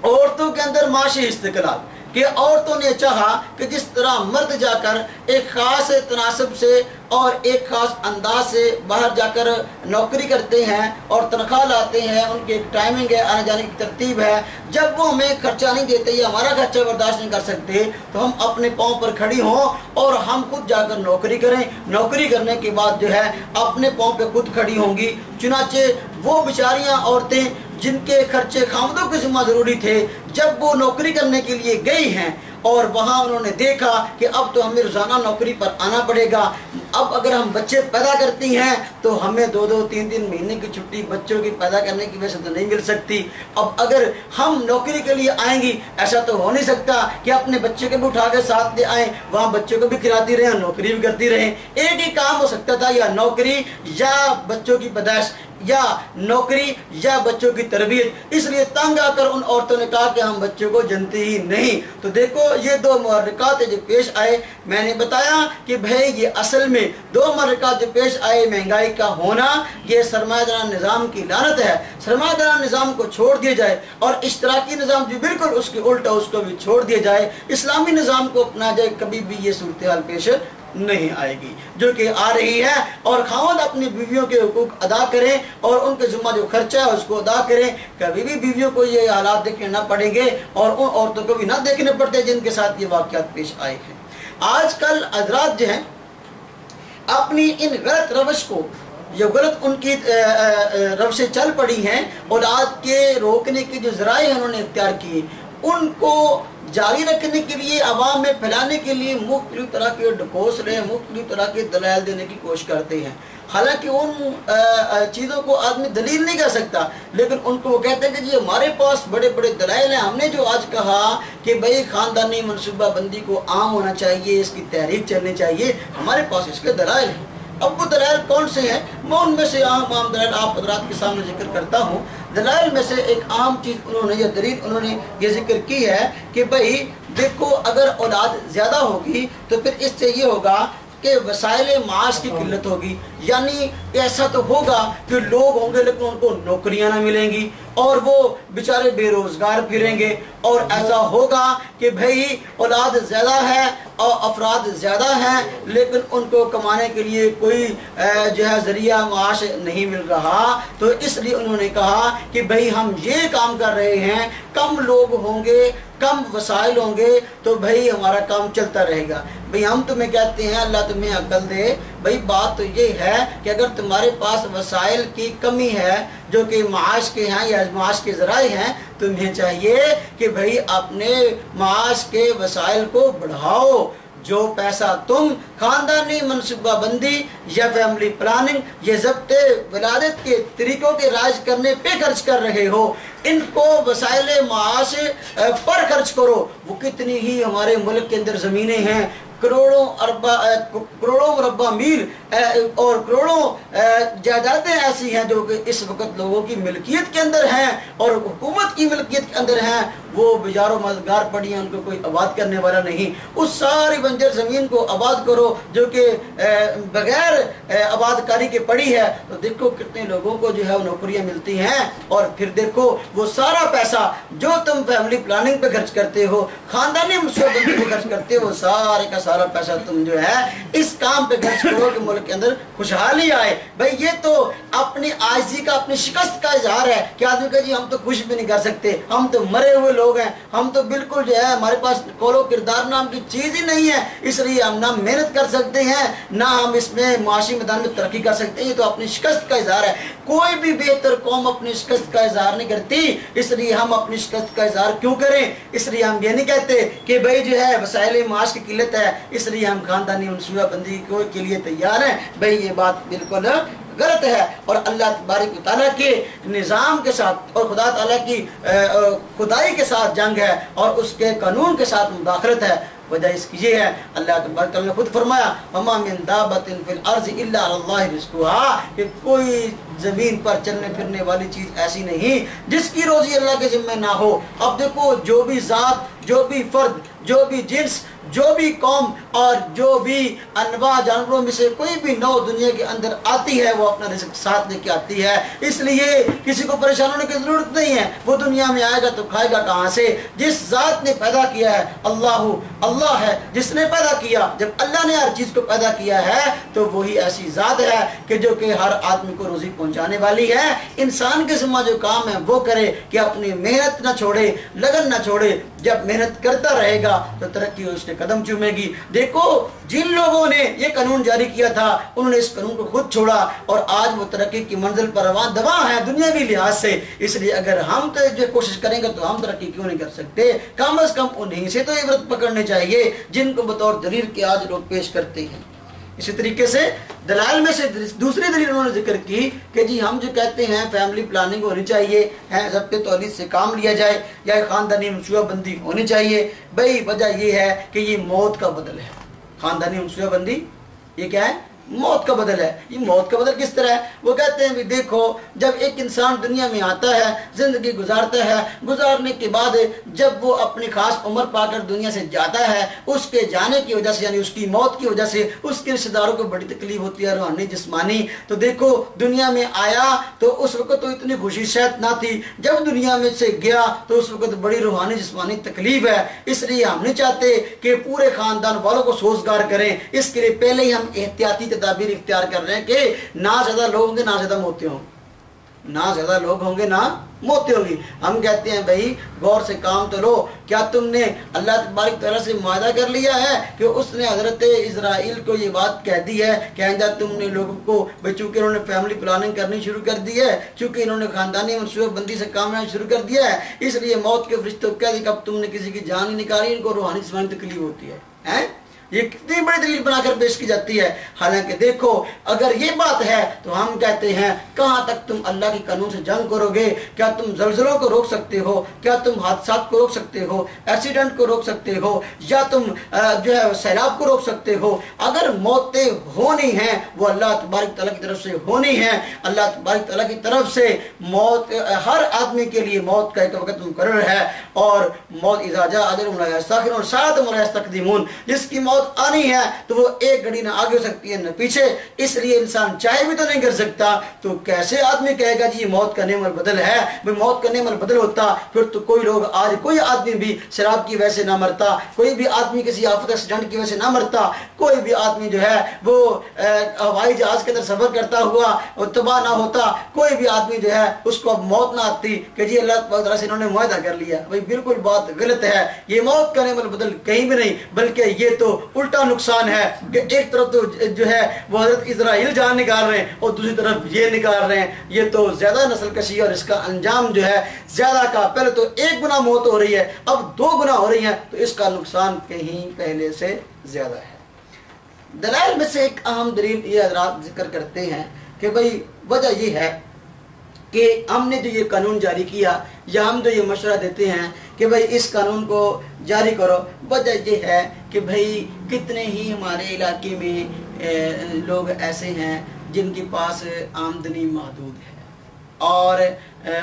औरतों के अंदर माशी इस्तिक़लाल कि औरतों ने चाहा कि जिस तरह मर्द जाकर एक ख़ास तनासब से और एक ख़ास अंदाज से बाहर जाकर नौकरी करते हैं और तनख्वाह लाते हैं, उनकी एक टाइमिंग है, आने जाने की तरतीब है, जब वो हमें खर्चा नहीं देते या हमारा खर्चा बर्दाश्त नहीं कर सकते तो हम अपने पाँव पर खड़ी हों और हम खुद जाकर नौकरी करें। नौकरी करने के बाद जो है अपने पाँव पर खुद खड़ी होंगी। चुनाचे वो बेचारियाँ औरतें जिनके खर्चे खामदों के जिम्मा ज़रूरी थे, जब वो नौकरी करने के लिए गई हैं और वहाँ उन्होंने देखा कि अब तो हमें रोज़ाना नौकरी पर आना पड़ेगा, अब अगर हम बच्चे पैदा करती हैं तो हमें 2-2, 3-3 महीने की छुट्टी बच्चों की पैदा करने की वजह से तो नहीं मिल सकती। अब अगर हम नौकरी के लिए आएंगी, ऐसा तो हो नहीं सकता कि अपने बच्चे को भी उठा के साथ ले आएँ, वहाँ बच्चों को भी खिलाती रहें, नौकरी भी करती रहें। एक ही काम हो सकता था, या नौकरी या बच्चों की पैदाइश। या नौकरी या बच्चों की तरबियत। इसलिए तंग आकर उन औरतों ने कहा कि हम बच्चों को जनते ही नहीं। तो देखो ये दो मुहर्रिकात जो पेश आए, मैंने बताया कि भाई ये असल में दो मुहर्रिकात जो पेश आए, महंगाई का होना, ये सरमायादार निज़ाम की लानत है। सरमायादार निज़ाम को छोड़ दिया जाए और इश्तराकी निज़ाम जो बिल्कुल उसके उल्टा उसको भी छोड़ दिया जाए, इस्लामी निज़ाम को अपना जाए, कभी भी ये सूरत हाल पेश नहीं आएगी जो कि आ रही है। और खावंद अपनी बीवियों के हुकूक अदा करें और उनके ज़िम्मा जो खर्चा है उसको अदा करें। कभी भी बीवियों को ये हालात देखने ना पड़ेंगे और उन औरतों को भी ना देखने पड़ते जिनके साथ ये वाक़यात पेश आए हैं। आजकल हज़रात जो हैं अपनी इन गलत रवश को, जो गलत उनकी रवशें चल पड़ी हैं, औलाद के रोकने के जो ज़राए हैं उन्होंने इख्तियार किए, उनको जारी रखने के लिए, आवाम में फैलाने के लिए मुख्तलिफ तरह के ढकोसले, मुख्तलिफ तरह के दलाइल देने की कोशिश करते हैं। हालांकि उन चीज़ों को आदमी दलील नहीं कर सकता, लेकिन उनको वो कहते हैं कि जी हमारे पास बड़े बड़े दलाइल हैं। हमने जो आज कहा कि भाई ख़ानदानी मनसूबा बंदी को आम होना चाहिए, इसकी तहरीक चलनी चाहिए, हमारे पास इसके दलाइल हैं। अब वो दलाइल कौन से हैं, मैं उनमें से आम दलाइल आप हज़रात के सामने जिक्र करता हूँ। दलाइल में से एक आम चीज़ उन्होंने, या दलील उन्होंने ये जिक्र की है कि भाई देखो, अगर औलाद ज़्यादा होगी तो फिर इससे ये होगा कि वसाइल माश की किल्लत होगी। यानी ऐसा तो होगा कि लोग होंगे लेकिन उनको नौकरियां ना मिलेंगी और वो बेचारे बेरोजगार फिरेंगे। और ऐसा होगा कि भाई औलाद ज़्यादा है और अफराद ज़्यादा हैं लेकिन उनको कमाने के लिए कोई जो है ज़रिया माश नहीं मिल रहा। तो इसलिए उन्होंने कहा कि भाई हम ये काम कर रहे हैं, कम लोग होंगे, कम वसाइल होंगे तो भाई हमारा काम चलता रहेगा। भाई हम तुम्हें कहते हैं अल्लाह तुम्हें अक्ल दे, भाई बात तो ये है कि अगर तुम्हारे पास वसाइल की कमी है जो कि माश के हैं या माश के ज़राए हैं, तुम्हें चाहिए कि भाई अपने माश के वसाइल को बढ़ाओ। जो पैसा तुम ख़ानदानी मनसूबा बंदी या फैमिली प्लानिंग, ये ज़ब्ते विलादत के तरीक़ों के राज करने पे खर्च कर रहे हो, इनको वसाइल माश पर खर्च करो। वो कितनी ही हमारे मुल्क के अंदर ज़मीनें हैं, करोड़ों मुरब्बा मील और करोड़ों जायदादें ऐसी हैं जो कि इस वक्त लोगों की मिल्कियत के अंदर हैं और हुकूमत की मिल्कियत के अंदर हैं। वो बेजारों मददगार पड़ी हैं, उनको कोई आबाद करने वाला नहीं। उस सारी बंजर ज़मीन को आबाद करो जो कि बगैर आबादकारी के पड़ी है। तो देखो कितने लोगों को जो है वो नौकरियाँ मिलती हैं। और फिर देखो वो सारा पैसा जो तुम फैमिली प्लानिंग पे खर्च करते हो, ख़ानदानी मनसूबाबंदी पे खर्च करते हो, सारे का सारा पैसा तुम जो है इस काम पे खर्च करो कि मुल्क के अंदर खुशहाली आए। भाई ये तो अपनी आजिज़ी का, अपनी शिकस्त का इजहार है कि आदमी का जी हम तो कुछ भी नहीं कर सकते, हम तो मरे हुए लोग हैं, हम तो बिल्कुल जो है हमारे पास कौलो किरदार नाम की चीज़ ही नहीं है, इसलिए हम ना मेहनत कर सकते हैं ना हम इसमें माशी मैदान में तरक्की कर सकते हैं। ये तो अपनी शिकस्त का इजहार है। कोई भी बेहतर कौम अपनी शिकस्त का इजहार नहीं करती, इसलिए हम अपनी शिकस्त का इजहार क्यों करें। इसलिए हम ये नहीं कहते कि भाई जो है वसाइल माश की किल्लत है इसलिए हम ख़ानदानी मनसूबा बंदी के लिए तैयार हैं। भाई ये बात बिल्कुल गलत है और अल्लाह तबारक व तआला के निज़ाम के साथ और खुदा ताला की खुदाई के साथ जंग है और उसके कानून के साथ मुदाखलत है। वजह इसकी ये है, अल्लाह तबारक व तआला ने खुद फरमाया वमा मिन दाबतिन फिल अर्ज़ि इल्ला अल्लाह रिज़्क़ुहा, कि कोई ज़मीन पर चलने फिरने वाली चीज़ ऐसी नहीं जिसकी रोज़ी अल्लाह के ज़िम्मे ना हो। अब देखो जो भी ज़ात, जो भी फ़र्द, जो भी जिन्स, जो भी कौम और जो भी अनवा जानवरों में से कोई भी नौ दुनिया के अंदर आती है वो अपना रिज़्क़ साथ लेके आती है। इसलिए किसी को परेशान होने की ज़रूरत नहीं है। वो दुनिया में आएगा तो खाएगा कहाँ से। जिस ज़ात ने पैदा किया है अल्लाह है जिसने पैदा किया। जब अल्लाह ने हर चीज़ को पैदा किया है तो वही ऐसी ज़ात है कि जो कि हर आदमी को रोज़ी पहुँचाने वाली है। इंसान के ज़िम्मा जो काम है वो करे कि अपनी मेहनत न छोड़े, लगन न छोड़े। जब मेहनत करता रहेगा तो तरक्की उसके कदम चूमेगी। देखो जिन लोगों ने ये कानून जारी किया था उन्होंने इस कानून को खुद छोड़ा और आज वो तरक्की की मंजिल पर रवान दवा है दुनियावी लिहाज से। इसलिए अगर हम तो जो कोशिश करेंगे तो हम तरक्की क्यों नहीं कर सकते। कम अज कम उन्हीं से तो इबरत पकड़ने चाहिए जिनको बतौर दलील के आज लोग पेश करते हैं। इसी तरीके से दलाल में से दूसरी दलील उन्होंने जिक्र की कि जी हम जो कहते हैं फैमिली प्लानिंग होनी चाहिए है, सबके तौलीद से काम लिया जाए या ख़ानदानी मनसूबा बंदी होनी चाहिए। भाई वजह ये है कि ये मौत का बदल है। ख़ानदानी मनसूबा बंदी ये क्या है? मौत का बदल है। ये मौत का बदल किस तरह है? वो कहते हैं भी देखो, जब एक इंसान दुनिया में आता है, जिंदगी गुजारता है, गुजारने के बाद जब वो अपनी खास उम्र पाकर दुनिया से जाता है, उसके जाने की वजह से यानी उसकी मौत की वजह से उसके रिश्तेदारों को बड़ी तकलीफ होती है, रूहानी जिस्मानी। तो देखो दुनिया में आया तो उस वक्त तो इतनी खुशी शायद ना थी, जब दुनिया में से गया तो उस वक्त बड़ी रूहानी जिस्मानी तकलीफ है। इसलिए हम नहीं चाहते कि पूरे खानदान वालों को सोचगार करें। इसके लिए पहले ही हम एहतियाती तदाबीर इख्तियार कर रहे हैं कि ना ज्यादा लोग होंगे ना ज्यादा मौतें होंगी, ना ज्यादा लोग होंगे ना मौतें होंगी। हम कहते हैं भाई गौर से काम तो लो। क्या तुमने अल्लाह तबारक तआला से वादा कर लिया है कि उसने हजरत इजराइल को ये बात कह दी है कि आइंदा तुमने लोगों को भाई, चूंकि इन्होंने फैमिली प्लानिंग करनी शुरू कर दी है, चूंकि इन्होंने खानदानी मनसूबाबंदी से काम लेना शुरू कर दिया है, इसलिए मौत के फरिश्तों को कह दी कि अब तुमने किसी की जान ही निकाली, इनको रूहानी जिस्मानी तकलीफ होती है, हैं? ये कितनी बड़ी दलील बनाकर पेश की जाती है। हालांकि देखो अगर ये बात है तो हम कहते हैं कहाँ तक तुम अल्लाह के कानून से जंग करोगे? क्या तुम जल्जलों को रोक सकते हो? क्या तुम हादसात को रोक सकते हो? एक्सीडेंट को रोक सकते हो? या तुम जो है सैलाब को रोक सकते हो? अगर मौतें होनी हैं वो अल्लाह तबारक तआला की तरफ से होनी है। अल्लाह तबारक तआला की तरफ से मौत, हर आदमी के लिए मौत का एक वक्त मुकर्रर है। और मौत इज़ा जाअ अजलुहुम ला यस्तअखिरून और साअतन ला यस्तक़दिमून, जिसकी मौत आनी है तो वो एक घड़ी ना आगे हो सकती है न पीछे। इसलिए इंसान चाहे भी तो नहीं कर सकता, तो कैसे आदमी कहेगा जी मौत का नेम बदल है? भाई मौत का नेम बदल होता फिर तो कोई लोग आज कोई आदमी भी शराब की वजह से ना मरता, कोई भी आदमी किसी आफत एक्सीडेंट की वजह से ना मरता, कोई भी आदमी जो है वो हवाई जहाज के अंदर सफर करता हुआ और तबाह ना होता, कोई भी आदमी जो है उसको अब मौत ना आती कि जी अल्लाह तआला से इन्होंने मुआहदा कर लिया। भाई बिल्कुल बात गलत है। ये मौत का नेम बदल कहीं भी नहीं, बल्कि ये तो उल्टा नुकसान है कि एक तरफ तो जो है वो हजरत इजराइल जान निकाल रहे हैं और दूसरी तरफ ये निकाल रहे हैं। ये तो ज्यादा नस्ल कशी और इसका अंजाम जो है ज्यादा का, पहले तो एक गुना मौत हो रही है, अब 2 गुना हो रही है, तो इसका नुकसान कहीं पहले से ज्यादा है। दलाइल में से एक अहम दलील ये हजरात जिक्र करते हैं कि भाई वजह ये है कि हमने जो ये कानून जारी किया या हम जो ये मशवरा देते हैं कि भाई इस कानून को जारी करो, वजह ये है कि भाई कितने ही हमारे इलाके में लोग ऐसे हैं जिनके पास आमदनी महदूद है और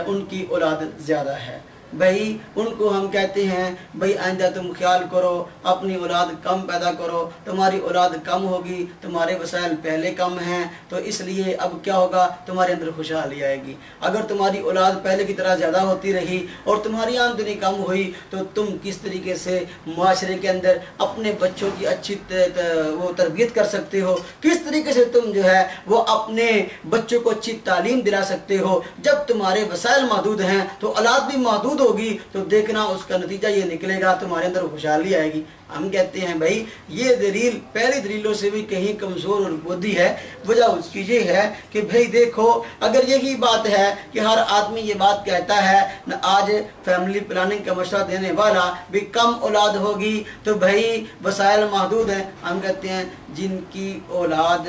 उनकी औलाद ज़्यादा है। भाई उनको हम कहते हैं भाई आइंदा तुम ख्याल करो, अपनी औलाद कम पैदा करो, तुम्हारी औलाद कम होगी, तुम्हारे वसाइल पहले कम हैं, तो इसलिए अब क्या होगा, तुम्हारे अंदर खुशहाली आएगी। अगर तुम्हारी औलाद पहले की तरह ज़्यादा होती रही और तुम्हारी आमदनी कम हुई तो तुम किस तरीके से माशरे के अंदर अपने बच्चों की अच्छी वो तरबियत कर सकते हो, किस तरीके से तुम जो है वो अपने बच्चों को अच्छी तालीम दिला सकते हो। जब तुम्हारे वसाइल महदूद हैं तो औलाद भी महदूद होगी, तो देखना उसका नतीजा ये निकलेगा, तुम्हारे अंदर खुशहाली आएगी। हम कहते हैं भाई ये दलील पहली दलीलों से भी कहीं कमज़ोर और बोधी है। वजह उसकी ये है कि भाई देखो अगर यही बात है कि हर आदमी ये बात कहता है न, आज फैमिली प्लानिंग का मशवरा देने वाला भी कम औलाद होगी तो भाई वसाइल महदूद हैं। हम कहते हैं जिनकी औलाद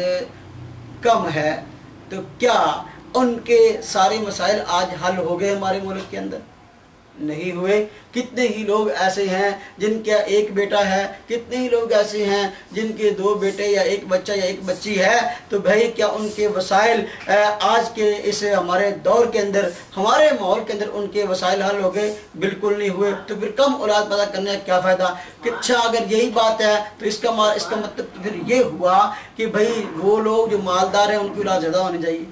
कम है तो क्या उनके सारे मसाइल आज हल हो गए हमारे मुल्क के अंदर? नहीं हुए। कितने ही लोग ऐसे हैं जिनका एक बेटा है, कितने ही लोग ऐसे हैं जिनके 2 बेटे या 1 बच्चा या 1 बच्ची है, तो भाई क्या उनके वसाइल आज के इस हमारे दौर के अंदर, हमारे माहौल के अंदर उनके वसाइल हल हो गए? बिल्कुल नहीं हुए। तो फिर कम औलाद पैदा करने का क्या फ़ायदा? कि अच्छा अगर यही बात है तो इसका मतलब तो फिर ये हुआ कि भाई वो लोग जो मालदार हैं उनकी औलाद ज़्यादा होनी चाहिए,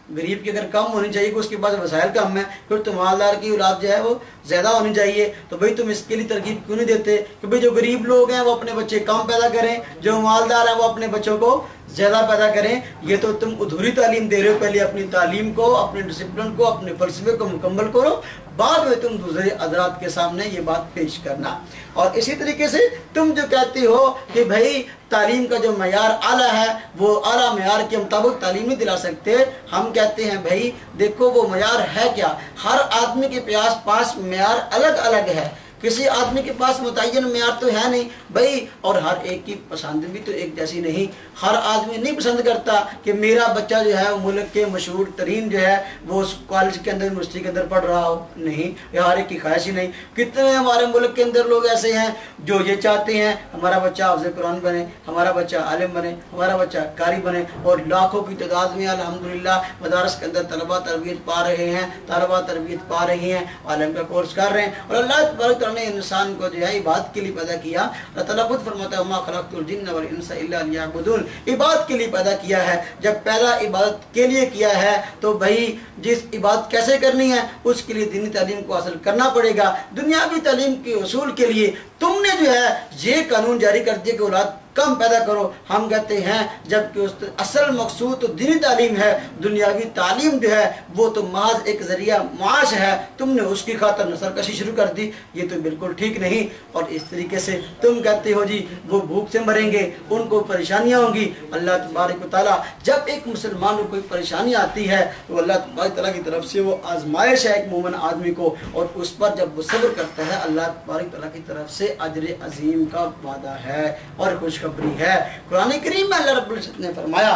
गरीब की अगर कम होनी चाहिए, उसके पास वसाइल कम है, फिर तो मालदार की औलाद जो है वो ज़्यादा होनी चाहिए। तो भाई तुम इसके लिए तरकीब क्यों नहीं देते कि भाई जो गरीब लोग हैं वो अपने बच्चे कम पैदा करें, जो मालदार हैं वो अपने बच्चों को ज़्यादा पैदा करें? ये तो तुम अधूरी तालीम दे रहे हो। पहले अपनी तालीम को, अपने डिसिप्लिन को, अपने फलसफे को मुकम्मल करो, बाद में तुम दूसरे हज़रात के सामने ये बात पेश करना। और इसी तरीके से तुम जो कहते हो कि भाई तालीम का जो मयार आला है वो आला मयार के मुताबिक तालीम नहीं दिला सकते, हम कहते हैं भाई देखो वो मयार है क्या? हर आदमी के पास मयार अलग अलग है। किसी आदमी के पास मुतय्यन मेयार तो है नहीं भाई, और हर एक की पसंद भी तो एक जैसी नहीं। हर आदमी नहीं पसंद करता कि मेरा बच्चा जो है वो मुल्क के मशहूर तरीन जो है वो उस कॉलेज के अंदर यूनिवर्सिटी के अंदर पढ़ रहा हो, नहीं, ये हर एक की ख्वाहिश ही नहीं। कितने हमारे मुल्क के अंदर लोग ऐसे हैं जो ये चाहते हैं हमारा बच्चा हाफ़िज़ कुरान बने, हमारा बच्चा आलिम बने, हमारा बच्चा कारी बने, और लाखों की तादाद में अल्हम्दुलिल्लाह मदारस के अंदर तलबा तरबियत पा रहे हैं, तलबा तरबियत पा रही हैं, आलिम का कोर्स कर रहे हैं। और अल्लाह तबारक व तआला ने इंसान को जो है इबादत के लिए पैदा किया। अल्लाह ताला खुद फरमाता है वमा खलक़तुल जिन्न वल इंसा इल्ला लियअबुदून, इबादत के लिए पैदा किया है। जब पैदा इबादत के लिए किया है तो भाई जिस इबादत कैसे करनी है उसके लिए दीनी तालीम को हासिल करना पड़ेगा। दुनियावी तालीम के उसूल के लिए तुमने जो है ये कानून जारी कर दिया कि औलाद कम पैदा करो। हम कहते हैं जबकि उस असल मकसूद तो दीनी तालीम है, दुनियावी तालीम जो है वो तो महज एक जरिया माश है, तुमने उसकी खातर नस्ल कशी शुरू कर दी, ये तो बिल्कुल ठीक नहीं। और इस तरीके से तुम कहते हो जी वो भूख से मरेंगे, उनको परेशानियां होंगी। अल्लाह तबारक व तआला जब एक मुसलमान को कोई परेशानी आती है तो अल्लाह तबारक व तआला की तरफ से वो आजमाइश है एक मोमिन आदमी को, और उस पर जब वो सब्र करता है अल्लाह तबारक व तआला की तरफ से अजर अजीम का वादा है और खुशखबरी है। कुरान करीम में अल्लाह रब्बुल इज्जत ने फरमाया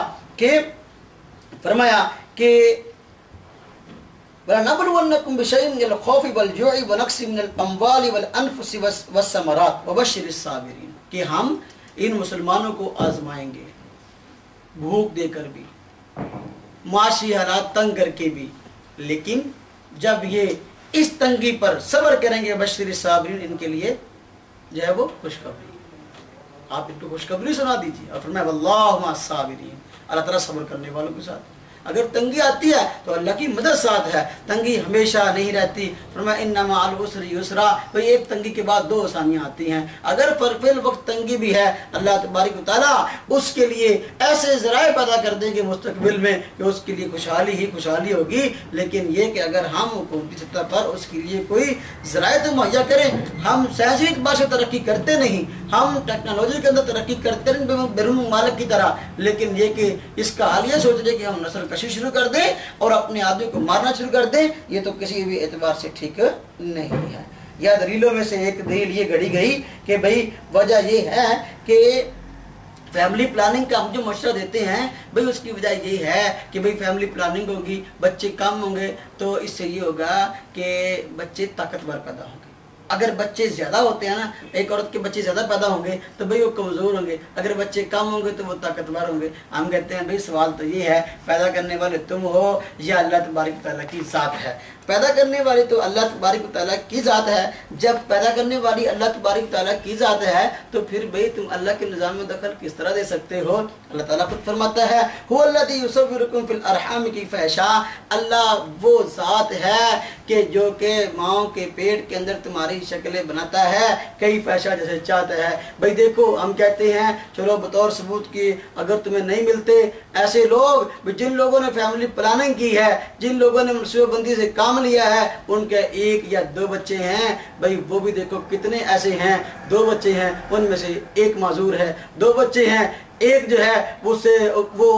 कि वलनबलुवन्नकुम बिशैइन मिनल खौफि वल जुइ व नक्सि मिनल अम्वालि वल अनफुसि वस्समरात वबश्शिरिस साबिरीन, कि हम इन मुसलमानों को आजमाएंगे भूख देकर भी, माशी हालात तंग करके भी, लेकिन जब ये इस तंगी पर सब्र करेंगे बश्शिरिस साबिरीन, इनके लिए जो है वो खुशखबरी, आप इनको खुशखबरी सुना दीजिए। और फरमाया वल्लाहु मअस साबिरीन, अल्लाह ताला सब्र करने वालों के साथ। अगर तंगी आती है तो अल्लाह की मदद साथ है, तंगी हमेशा नहीं रहती। फरमाया इन्ना मअल उसरि युसरा, भाई एक तंगी के बाद दो आसानियां आती हैं। अगर फिल वक्त तंगी भी है अल्लाह तबारक व तआला उसके लिए ऐसे ज़राए पैदा कर देंगे मुस्तकबिल में कि उसके लिए खुशहाली ही खुशहाली होगी। लेकिन ये कि अगर हम हुकूमती सतह पर उसके लिए कोई ज़राए तो मुहैया करें। हम साइंसी एतबार से तरक्की करते नहीं, हम टेक्नोलॉजी के अंदर तरक्की करते नहीं बैरून मुमालिक की तरह, लेकिन ये कि इसका हाल ये सोच रहे कि हम नस्ल कशी शुरू कर दें और अपने आदमी को मारना शुरू कर दें, ये तो किसी भी एतबार से ठीक नहीं है। या दलीलों में से एक दलील ये गढ़ी गई कि भाई वजह ये है कि फैमिली प्लानिंग का हम जो मशवरा देते हैं भाई उसकी वजह ये है कि भाई फैमिली प्लानिंग होगी, बच्चे कम होंगे तो इससे ये होगा कि बच्चे ताकतवर पैदा होंगे। अगर बच्चे ज़्यादा होते हैं ना, एक औरत के बच्चे ज़्यादा पैदा होंगे तो भाई वो कमज़ोर होंगे, अगर बच्चे कम होंगे तो वो ताकतवर होंगे। हम कहते हैं भाई सवाल तो ये है पैदा करने वाले तुम हो या अल्लाह तबारक व तआला की ज़ात है। पैदा करने वाली तो अल्लाह तबारक व तआला की ज़ात है। जब पैदा करने वाली अल्लाह तबारक व तआला की ज़ात है तो फिर भाई तुम अल्लाह के निज़ाम में दखल किस तरह दे सकते हो। अल्लाह ताला खुद फरमाता है हुवल्लज़ी युसव्विरुकुम फिल अरहाम कैफ़ यशा, अल्लाह वो ज़ात है कि जो कि माओ के पेट के अंदर तुम्हारी शक्लें बनाता है कैफ़ यशा, जैसे चाहता है। भाई देखो हम कहते हैं चलो बतौर सबूत की अगर तुम्हें नहीं मिलते ऐसे लोग जिन लोगों ने फैमिली प्लानिंग की है, जिन लोगों ने मनसूबाबंदी से काम लिया है, उनके एक या दो बच्चे हैं, भाई वो भी देखो कितने ऐसे हैं, दो बच्चे हैं उनमें से एक माजूर है, दो बच्चे हैं एक जो है वो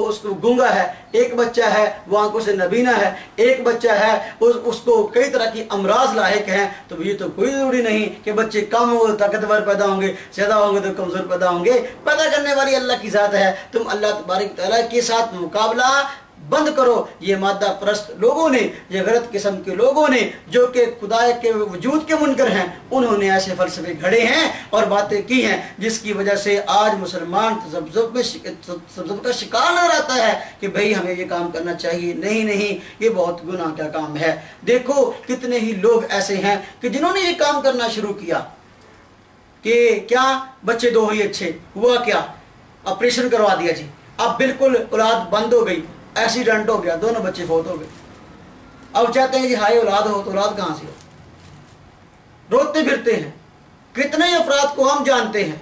उसको गूंगा है, एक बच्चा है वो आंखों से नबीना है, एक बच्चा है उसको कई तरह की अमराज लायक हैं। तो ये तो कोई जरूरी नहीं कि बच्चे कम होंगे ताकतवर पैदा होंगे, ज्यादा होंगे तो कमजोर पैदा होंगे। पैदा करने वाली अल्लाह की ज़ात है। तुम अल्लाह तबारक व तआला के साथ मुकाबला बंद करो। ये मादा परस्त लोगों ने, ये गलत किस्म के लोगों ने जो कि खुदा के वजूद के मुनकर हैं, उन्होंने ऐसे फलसफे घड़े हैं और बातें की हैं जिसकी वजह से आज मुसलमान तज़ब्ज़ुब का शिकार नजर आता है कि भाई हमें ये काम करना चाहिए। नहीं नहीं, ये बहुत गुनाह का काम है। देखो कितने ही लोग ऐसे हैं कि जिन्होंने ये काम करना शुरू किया कि क्या बच्चे दो ही अच्छे, हुआ क्या ऑपरेशन करवा दिया जी, अब बिल्कुल औलाद बंद हो गई, एक्सीडेंट हो गया, दोनों बच्चे फौत हो गए। अब चाहते हैं जी हाय औलाद हो, तो औलाद कहां से हो, रोते फिरते हैं। कितने अफराद को हम जानते हैं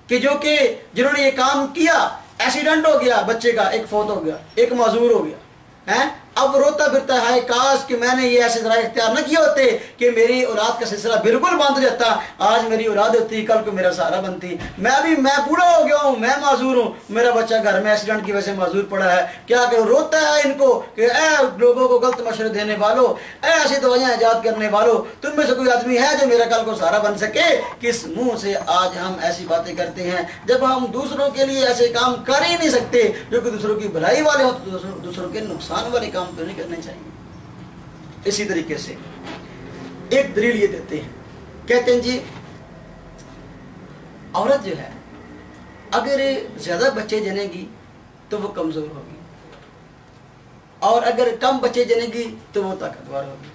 कि जो कि जिन्होंने ये काम किया, एक्सीडेंट हो गया बच्चे का, एक फौत हो गया, एक माजूर हो गया है, اب روتا پھرتا ہے کاش کہ میں نے یہ ایسے ذرائع اختیار نہ کیے ہوتے کہ میری اولاد کا سلسلہ بالکل بند ہو جاتا، آج میری اولاد ہوتی کل کو میرا سہارا بنتی، میں بوڑھا ہو گیا ہوں، میں معذور ہوں، میرا بچہ گھر میں ایکسیڈنٹ کی وجہ سے معذور پڑا ہے، کیا کہ روتا ہے ان کو کہ اے لوگوں کو غلط مشورے دینے والوں، اے ایسی دوائیاں ایجاد کرنے والوں، تم میں سے کوئی آدمی ہے جو میرا کل کو سہارا بن سکے؟ کس منہ سے آج ہم ایسی باتیں کرتے ہیں جب ہم دوسروں کے لیے ایسے کام کر ہی نہیں سکتے جو کہ دوسروں کی بھلائی والے ہوں، تو دوسروں کے نقصان والے کام تو نہیں کرنے چاہیے۔ اسی طریقے سے ایک دلیل یہ دیتے ہیں، کہتے ہیں جی عورت جو ہے اگر زیادہ بچے جنے گی تو وہ کمزور ہوگی، اور اگر کم بچے جنے گی تو وہ طاقتور ہوگی،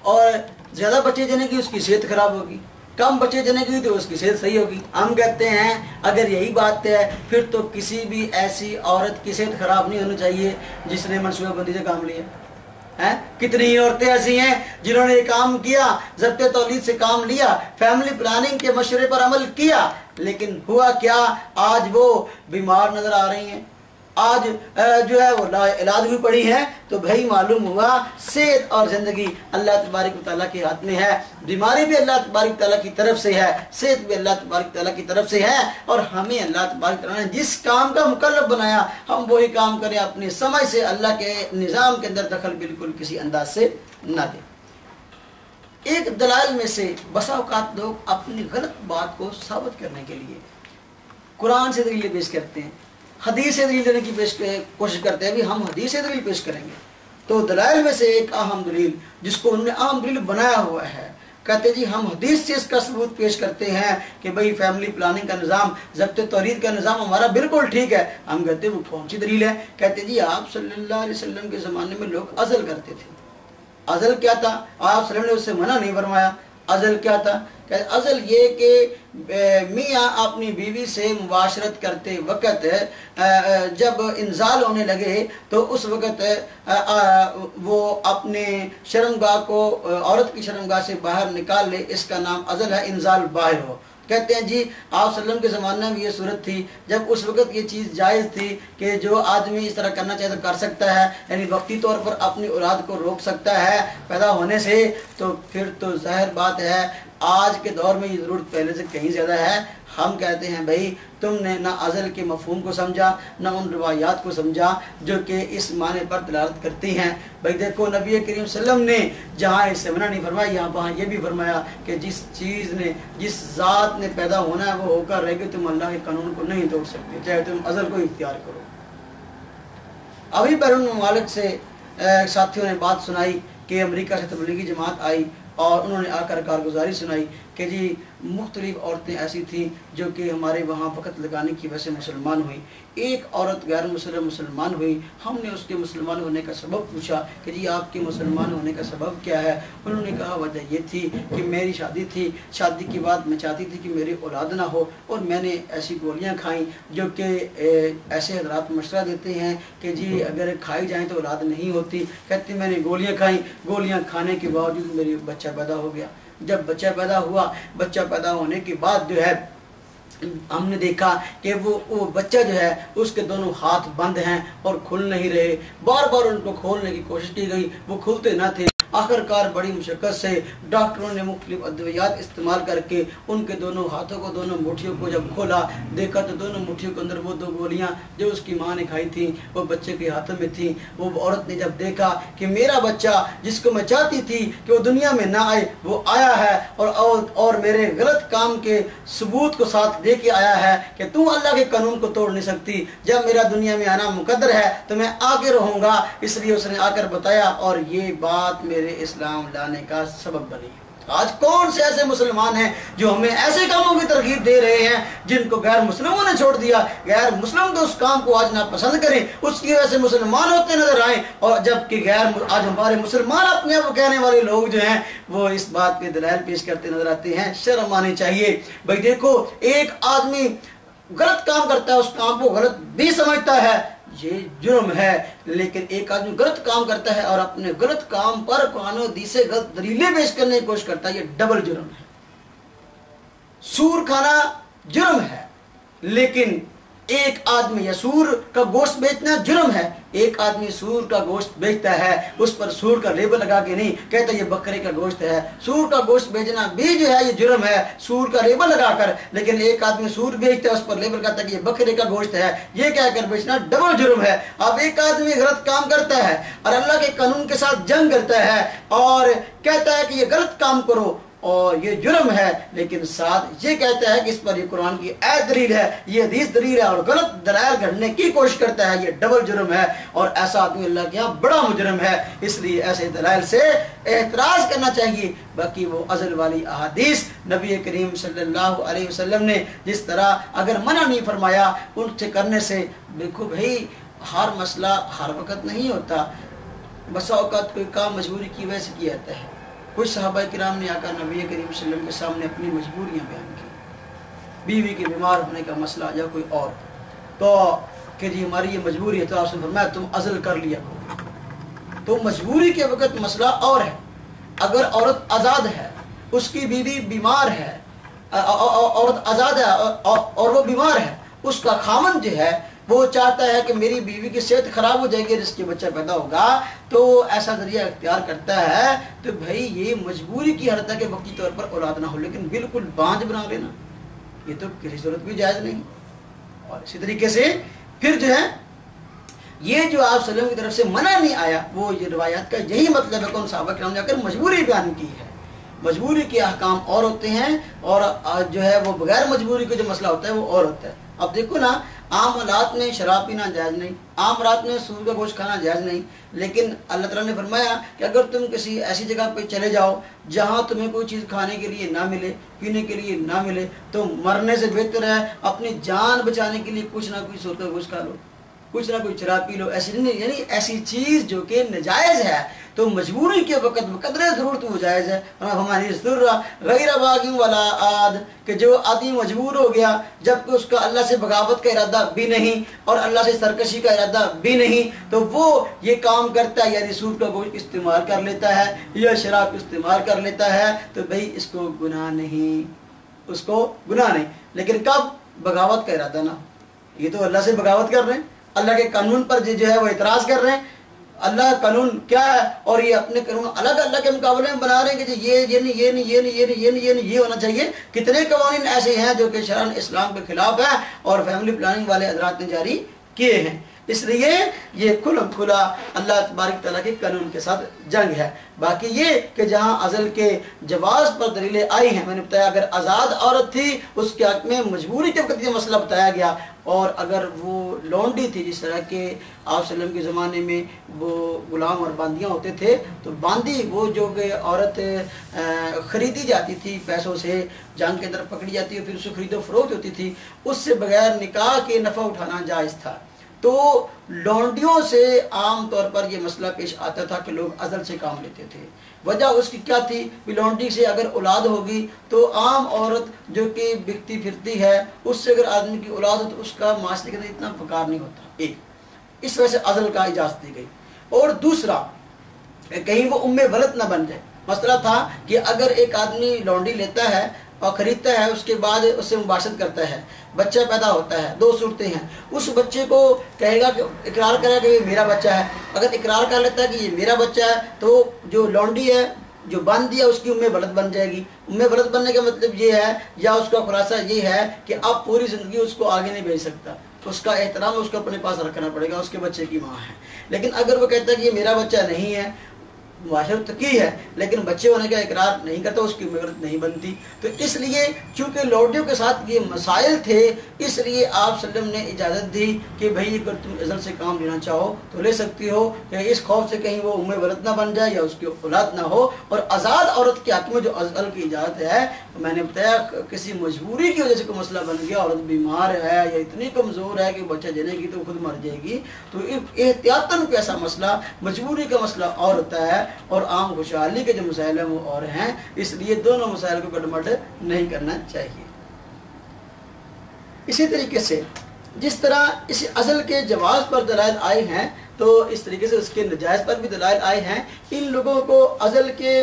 اور زیادہ بچے جنے گی اس کی صحت خراب ہوگی، کم بچے جنے گی تو اس کی صحت صحیح ہوگی۔ ہم کہتے ہیں اگر یہی بات ہے پھر تو کسی بھی ایسی عورت کی صحت خراب نہیں ہونی چاہیے جس نے منصوبہ بندی سے کام لیا۔ کتنی ہی عورتیں ایسی ہیں جنہوں نے یہ کام کیا، ضبط تولید سے کام لیا، فیملی پلاننگ کے مشورے پر عمل کیا، لیکن ہوا کیا؟ آج وہ بیمار نظر آ رہی ہیں، آج جو ہے وہ لا علاج بھی پڑی ہے۔ تو بھائی معلوم ہوا صحت اور زندگی اللہ تبارک و تعالیٰ کے ہاتھ میں ہے، بیماری بھی اللہ تبارک و تعالیٰ کی طرف سے ہے، صحت بھی اللہ تبارک و تعالیٰ کی طرف سے ہے، اور ہمیں اللہ تبارک و تعالیٰ نے جس کام کا مکلف بنایا ہم وہی کام کریں، اپنی سمجھ سے اللہ کے نظام کے اندر دخل بالکل کسی انداز سے نہ دیں۔ ایک دلائل میں سے بسا اوقات لوگ اپنی غلط بات کو ثابت کرنے کے لیے قرآن سے دلیل پیش کرتے ہیں، حدیث سے دلیل دینے کی کوشش کرتے ہیں، بھی ہم حدیث سے دلیل پیش کریں گے۔ تو دلائل میں سے ایک اہم دلیل جس کو انہوں نے اہم دلیل بنایا ہوا ہے، کہتے ہیں جی ہم حدیث سے اس کا ثبوت پیش کرتے ہیں کہ بھئی فیملی پلاننگ کا نظام، ضبط تولید کا نظام ہمارا بالکل ٹھیک ہے۔ ہم کہتے ہیں وہ کون سی دلیل ہے؟ کہتے ہیں جی آپ صلی اللہ علیہ وسلم کے زمانے میں لوگ عزل کرتے تھے۔ عزل کیا تھا؟ آپ صلی اللہ علیہ وسلم نے اس سے منع نہیں فرمایا۔ عزل کیا تھا؟ عزل یہ کہ میاں اپنی بیوی سے مباشرت کرتے وقت جب انزال ہونے لگے تو اس وقت وہ اپنے شرمگاہ کو عورت کی شرمگاہ سے باہر نکال لے، اس کا نام عزل ہے، انزال باہر ہو۔ کہتے ہیں جی آپ صلی اللہ علیہ وسلم کے زمانہ میں یہ صورت تھی جب اس وقت یہ چیز جائز تھی کہ جو آدمی اس طرح کرنا چاہے تو کر سکتا ہے، یعنی وقتی طور پر اپنی اولاد کو روک سکتا ہے پیدا ہونے سے، تو پھر تو ظاہر بات ہے آج کے دور میں یہ ضرورت پہلے سے کہیں زیادہ ہے۔ ہم کہتے ہیں بھائی تم نے نہ عزل کے مفہوم کو سمجھا، نہ ان روایات کو سمجھا جو کہ اس معنی پر دلالت کرتی ہیں۔ بھائی دیکھو نبی کریم صلی اللہ علیہ وسلم نے جہاں اس سے منع نہیں فرمایا، یہاں وہاں یہ بھی فرمایا کہ جس چیز نے، جس ذات نے پیدا ہونا ہے وہ ہو کر رہے گی، تم اللہ کے قانون کو نہیں توڑ سکتے چاہے تم عزل کو اختیار کرو۔ ابھی بیرون ممالک سے ساتھیوں نے بات سنائی کہ امریکہ سے تبلیغی جماعت آئی اور انہوں نے آ کر کارگزاری سنائی کہ جی مختلف عورتیں ایسی تھیں جو کہ ہمارے وہاں وقت لگانے کی وجہ سے مسلمان ہوئی، ایک عورت غیر مسلم مسلمان ہوئی، ہم نے اس کے مسلمان ہونے کا سبب پوچھا کہ جی آپ کے مسلمان ہونے کا سبب کیا ہے؟ انہوں نے کہا وجہ یہ تھی کہ میری شادی تھی، شادی کے بعد میں چاہتی تھی کہ میری اولاد نہ ہو، اور میں نے ایسی گولیاں کھائیں جو کہ ایسے حضرات مشورہ دیتے ہیں کہ جی اگر کھائی جائیں تو اولاد نہیں ہوتی، کہتے میں نے گولیاں کھائیں، گولیاں کھانے کے باوجود میری بچہ پیدا ہو گیا۔ جب بچہ پیدا ہوا، بچہ پیدا ہونے کے بعد جو ہے ہم نے دیکھا کہ وہ بچہ جو ہے اس کے دونوں ہاتھ بند ہیں اور کھل نہیں رہے، بار بار ان کو کھولنے کی کوشش کی گئی، وہ کھلتے نہ تھے۔ آخرکار بڑی مشقت سے ڈاکٹروں نے مختلف ادویات استعمال کر کے ان کے دونوں ہاتھوں کو، دونوں مٹھیوں کو جب کھولا، دیکھا تو دونوں مٹھیوں کے اندر وہ دو گولیاں جو اس کی ماں نے کھائی تھیں وہ بچے کے ہاتھوں میں تھیں۔ وہ عورت نے جب دیکھا کہ میرا بچہ جس کو میں چاہتی تھی کہ وہ دنیا میں نہ آئے وہ آیا ہے، اور میرے غلط کام کے ثبوت کو ساتھ دے کے آیا ہے کہ تو اللہ کے قانون کو توڑ نہیں سکتی، جب میرا دنیا میں آنا مقدر ہے تو میں آگے رہوں گا، اس لیے اس نے آ کر بتایا، اور یہ بات میرے اسلام لانے کا سبب بنی۔ آج کون سے ایسے مسلمان ہیں جو ہمیں ایسے کاموں کی ترغیب دے رہے ہیں جن کو غیر مسلموں نے چھوڑ دیا؟ غیر مسلم تو اس کام کو آج ناپسند کریں، اس کی وجہ سے مسلمان ہوتے نظر آئیں، اور جبکہ آج ہمارے مسلمان اپنے آپ کو کہنے والے لوگ جو ہیں وہ اس بات کے دلائل پیش کرتے نظر آتے ہیں۔ شرم آنی چاہیے۔ بھائی دیکھو ایک آدمی غلط کام کرتا ہے، اس کام کو غلط بھی سمجھتا ہے، یہ جرم ہے، لیکن ایک آدمی غلط کام کرتا ہے اور اپنے غلط کام پر قرآن و حدیث سے غلط دلیلیں پیش کرنے کی کوشش کرتا ہے، یہ ڈبل جرم ہے۔ سور کھانا جرم ہے، لیکن ایک آدمی یا سور کا گوشت بیچنا جرم ہے، ایک آدمی سور کا گوشت بیچتا ہے، اس پر سور کا لیبل لگا کے نہیں کہتا یہ بکرے کا گوشت ہے، سور کا گوشت بیچنا بھی جو ہے یہ جرم ہے سور کا لیبل لگا کر، لیکن ایک آدمی سور بیچتا ہے اس پر لیبل کہتا ہے کہ یہ بکرے کا گوشت ہے، یہ کہہ کر بیچنا ڈبل جرم ہے۔ اب ایک آدمی غلط کام کرتا ہے اور اللہ کے قانون کے ساتھ جنگ کرتا ہے اور کہتا ہے کہ یہ غلط کام کرو اور یہ جرم ہے، لیکن ساتھ یہ کہتا ہے کہ اس پر یہ قرآن کی آیت دلیل ہے، یہ حدیث دلیل ہے، اور غلط دلائل گھڑنے کی کوشش کرتا ہے، یہ ڈبل جرم ہے، اور ایسا آدمی اللہ کے یہاں بڑا مجرم ہے۔ اس لیے ایسے دلائل سے اعتراض کرنا چاہیے۔ باقی وہ ازل والی احادیث نبی کریم صلی اللہ علیہ وسلم نے جس طرح اگر منع نہیں فرمایا ان سے کرنے سے، دیکھو بھائی ہر مسئلہ ہر وقت نہیں ہوتا، بسا اوقات کوئی کام مجبوری کی وجہ سے کیا جاتا ہے۔ کچھ صحابہ کرام نے آ کر نبی کریم صلی اللہ علیہ وسلم کے سامنے اپنی مجبوریاں بیان کی، بیوی کے بیمار ہونے کا مسئلہ یا کوئی اور، تو کہ جی ہماری یہ مجبوری ہے، تو آپ نے فرمایا تم عزل کر لیا کرو۔ تو مجبوری کے وقت مسئلہ اور ہے، اگر عورت آزاد ہے، اس کی بیوی بیمار ہے، عورت آزاد ہے اور وہ بیمار ہے، اس کا خامن جو ہے وہ چاہتا ہے کہ میری بیوی کی صحت خراب ہو جائے گی، جس کے بچہ پیدا ہوگا، تو ایسا ذریعہ اختیار کرتا ہے، تو بھائی یہ مجبوری کی حالت ہے کہ وقتی طور پر اولاد نہ ہو، لیکن بالکل بانجھ بنا لینا یہ تو کسی صورت بھی جائز نہیں۔ اور اسی طریقے سے پھر جو ہے یہ جو آپ صلی اللہ علیہ وسلم کی طرف سے منع نہیں آیا، وہ یہ روایات کا یہی مطلب ہے کہ ان صحابہ کرام نے آ کر مجبوری بیان کی ہے۔ مجبوری کے احکام اور ہوتے ہیں اور جو ہے وہ بغیر مجبوری کا جو مسئلہ ہوتا ہے وہ اور ہوتا ہے۔ اب دیکھو نا، عام حالات میں شراب پینا جائز نہیں، عام حالات میں سور کا گوشت کھانا جائز نہیں، لیکن اللہ تعالیٰ نے فرمایا کہ اگر تم کسی ایسی جگہ پہ چلے جاؤ جہاں تمہیں کوئی چیز کھانے کے لیے نہ ملے، پینے کے لیے نہ ملے، تو مرنے سے بہتر ہے اپنی جان بچانے کے لیے کچھ نہ کچھ سور کا گوشت کھا لو، کچھ نہ کچھ شراب پی لو، ایسی نہیں، یعنی ایسی چیز جو کہ ناجائز ہے تو مجبوری کے وقت بقدر ضرورت وہ جائز ہے۔ ہماری غیر باغی ولا عاد، کہ جو آدمی مجبور ہو گیا جبکہ اس کا اللہ سے بغاوت کا ارادہ بھی نہیں اور اللہ سے سرکشی کا ارادہ بھی نہیں، تو وہ یہ کام کرتا ہے، یعنی سود کا گوشت استعمال کر لیتا ہے یا شراب استعمال کر لیتا ہے، تو بھائی اس کو گناہ نہیں، اس کو گناہ نہیں، لیکن کب؟ بغاوت کا ارادہ نہ ہو۔ یہ تو اللہ سے بغاوت کر رہے ہیں، اللہ کے قانون پر جو ہے وہ اعتراض کر رہے ہیں، اللہ کا قانون کیا ہے اور یہ اپنے قانون الگ اللہ کے مقابلے میں بنا رہے ہیں کہ یہ نہیں یہ ہونا چاہیے۔ کتنے قوانین ایسے ہیں جو کہ شرعاً اسلام کے خلاف ہیں اور فیملی پلاننگ والے حضرات نے جاری کیے ہیں۔ اس لیے یہ کھلا اللہ تبارک تعالیٰ کے قانون کے ساتھ جنگ ہے۔ باقی یہ کہ جہاں عزل کے جواز پر دلیلیں آئی ہیں، میں نے بتایا اگر آزاد عورت تھی اس کے حق میں مجبوری کے وقت یہ مسئلہ بتایا گیا، اور اگر وہ لونڈی تھی، جس طرح کہ آپ صلی اللہ علیہ وسلم کے زمانے میں وہ غلام اور باندیاں ہوتے تھے، تو باندی وہ جو کہ عورت خریدی جاتی تھی پیسوں سے، جنگ کے اندر پکڑی جاتی ہے، پھر اسے خرید و فروخت ہوتی تھی، اس سے بغیر نکاح کے نفع اٹھانا جائز تھا۔ تو لونڈیوں سے عام طور پر یہ مسئلہ پیش آتا تھا کہ لوگ عزل سے کام لیتے تھے۔ وجہ اس کی کیا تھی کہ لونڈی سے اگر اولاد ہوگی تو عام عورت جو کہ بکتی پھرتی ہے، اس سے اگر آدمی کی اولاد ہو تو اس کا معاشرے کے اندر اتنا وقار نہیں ہوتا، ایک اس وجہ سے عزل کا اجازت دی گئی۔ اور دوسرا، کہیں وہ ام ولد نہ بن جائے۔ مسئلہ تھا کہ اگر ایک آدمی لونڈی لیتا ہے اور خریدتا ہے، اس کے بعد اس سے مباشرت کرتا ہے، بچہ پیدا ہوتا ہے، دو صورتیں ہیں، اس بچے کو کہے گا کہ اقرار کرے گا کہ یہ میرا بچہ ہے۔ اگر اقرار کر لیتا ہے کہ یہ میرا بچہ ہے تو جو لونڈی ہے، جو باندھی ہے، اس کی ام ولد بن جائے گی۔ ام ولد بننے کا مطلب یہ ہے یا اس کا خلاصہ یہ ہے کہ اب پوری زندگی اس کو آگے نہیں بھیج سکتا، اس کا احترام اس کو اپنے پاس رکھنا پڑے گا، اس کے بچے کی ماں ہے۔ لیکن اگر وہ کہتا ہے کہ یہ میرا بچہ نہیں ہے، معاشرت کی ہے لیکن بچے ہونے کا اقرار نہیں کرتا، اس کی عمرت نہیں بنتی۔ تو اس لیے چونکہ لونڈیوں کے ساتھ یہ مسائل تھے، اس لیے آپ صلی اللہ علیہ وسلم نے اجازت دی کہ بھئی اگر تم عزل سے کام لینا چاہو تو لے سکتی ہو، کہ اس خوف سے کہیں وہ ام ولد نہ بن جائے یا اس کی اولاد نہ ہو۔ اور آزاد عورت کے حق میں جو عزل کی اجازت ہے، میں نے بتایا کسی مجبوری کی وجہ سے کوئی مسئلہ بن گیا، عورت بیمار ہے یا اتنی کمزور ہے کہ بچہ جنے گی تو خود مر جائے گی، تو احتیاطاً کوئی ایسا مسئلہ، مجبوری کا مسئلہ اور ہوتا ہے اور عام خوشحالی کے جو مسائل ہیں وہ اور ہیں، اس لیے دونوں مسائل کو گڈمڈ نہیں کرنا چاہیے۔ اسی طریقے سے جس طرح اس عزل کے جواز پر دلائل آئے ہیں، تو اس طریقے سے اس کے نجائز پر بھی دلائل آئے ہیں۔ ان لوگوں کو عزل کے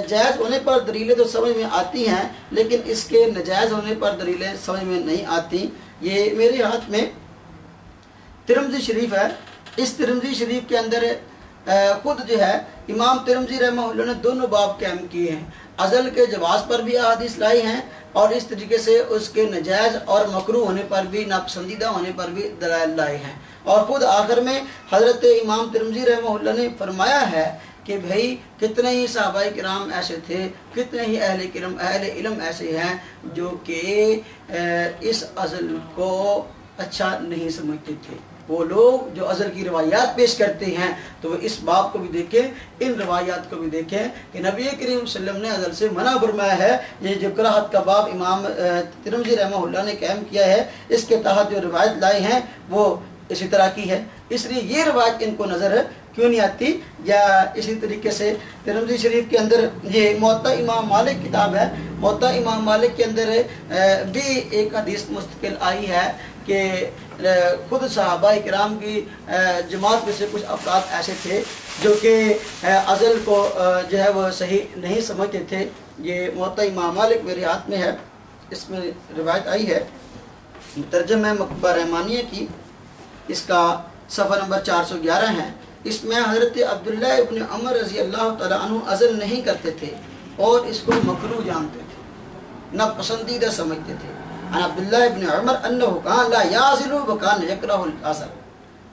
جائز ہونے پر دلیلیں تو سمجھ میں آتی ہیں، لیکن اس کے نجائز ہونے پر دلیلیں سمجھ میں نہیں آتی۔ یہ میرے ہاتھ میں तिरमिज़ी शरीफ है, इस तिरमिज़ी शरीफ के अंदर खुद जो है इमाम तिरमिज़ी रहमहुल्लाह ने दोनों बाब कायम किए हैं। अज़ल के जवाज़ पर भी अहादीस लाई हैं और इस तरीके से उसके नजायज़ और मकरूह होने पर भी, नापसंदीदा होने पर भी दलाइल लाए हैं। और ख़ुद आखिर में हज़रत इमाम तिरमिज़ी रहमहुल्लाह ने फरमाया है कि भाई कितने ही सहाबाए किराम ऐसे थे, कितने ही अहले इल्म ऐसे हैं जो कि इस अज़ल को अच्छा नहीं समझते थे। वो लोग जो अज़ल की रवायात पेश करते हैं तो वो इस बाब को भी देखें, इन रवायात को भी देखें कि नबी करीम सल्लल्लाहु अलैहि वसल्लम ने अज़ल से मना फरमाया है। ये जो कराहत का बाब इमाम तिरमिज़ी रहमहुल्लाह ने कायम किया है, इसके तहत जो रवायत लाई हैं वो इसी तरह की है। इसलिए ये रवायत इनको नज़र क्यों नहीं आती। या इसी तरीके से तिरमिज़ी शरीफ के अंदर ये मुअत्ता इमाम मालिक किताब है, मुअत्ता इमाम मालिक के अंदर भी एक हदीस मुस्तकिल आई है कि खुद सहाबाए किराम की जमात में से कुछ अफराद ऐसे थे जो कि अज़ल को जो है वो सही नहीं समझते थे। ये मुअत्ता इमाम मालिक मेरे हाथ में है, इसमें रिवायत आई है, तर्जुमा मकबा रहमानिया की, इसका सफ़ा नंबर 411 है। इसमें हज़रत अब्दुल्लाह इब्न उमर रज़ी अल्लाह तआला अन्हु अज़ल नहीं करते थे और इसको मकरूह जानते थे, ना पसंदीदा समझते थे। अब्दुल्लाह इब्न उमर अन्नहु कान ला याज़िलु व कान यकरहुल अज़ल,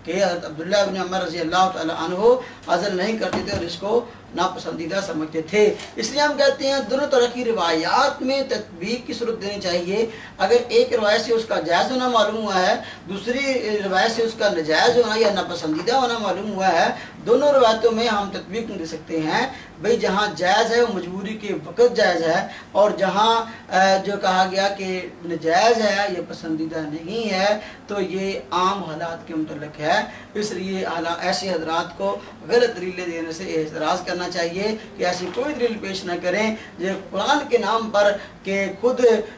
कि अब्दुल्लाह इब्न उमर रज़ी अल्लाह तआला अन्हु अज़ल नहीं करते थे और इसको नापसंदीदा समझते थे। इसलिए हम कहते हैं दोनों तरह की रिवायात में तत्बीक की सूरत देनी चाहिए। अगर एक रिवायत से उसका जायज़ होना मालूम हुआ है, दूसरी रिवायत से उसका नाजायज़ होना या नापसंदीदा होना मालूम हुआ है, दोनों रिवायतों में हम तत्बीक नहीं दे सकते हैं। भाई जहाँ जायज़ है वो मजबूरी के वक़्त जायज़ है, और जहाँ जो कहा गया कि नाजायज़ है या पसंदीदा नहीं है तो ये आम हालात के मुतल्लिक़ है। इसलिए ऐसे हज़रात को गलत दलीलें देने से एतराज़ करना चाहिए कि ऐसी कोई दलील पेश न करें जो कुरान के नाम पर कि खुद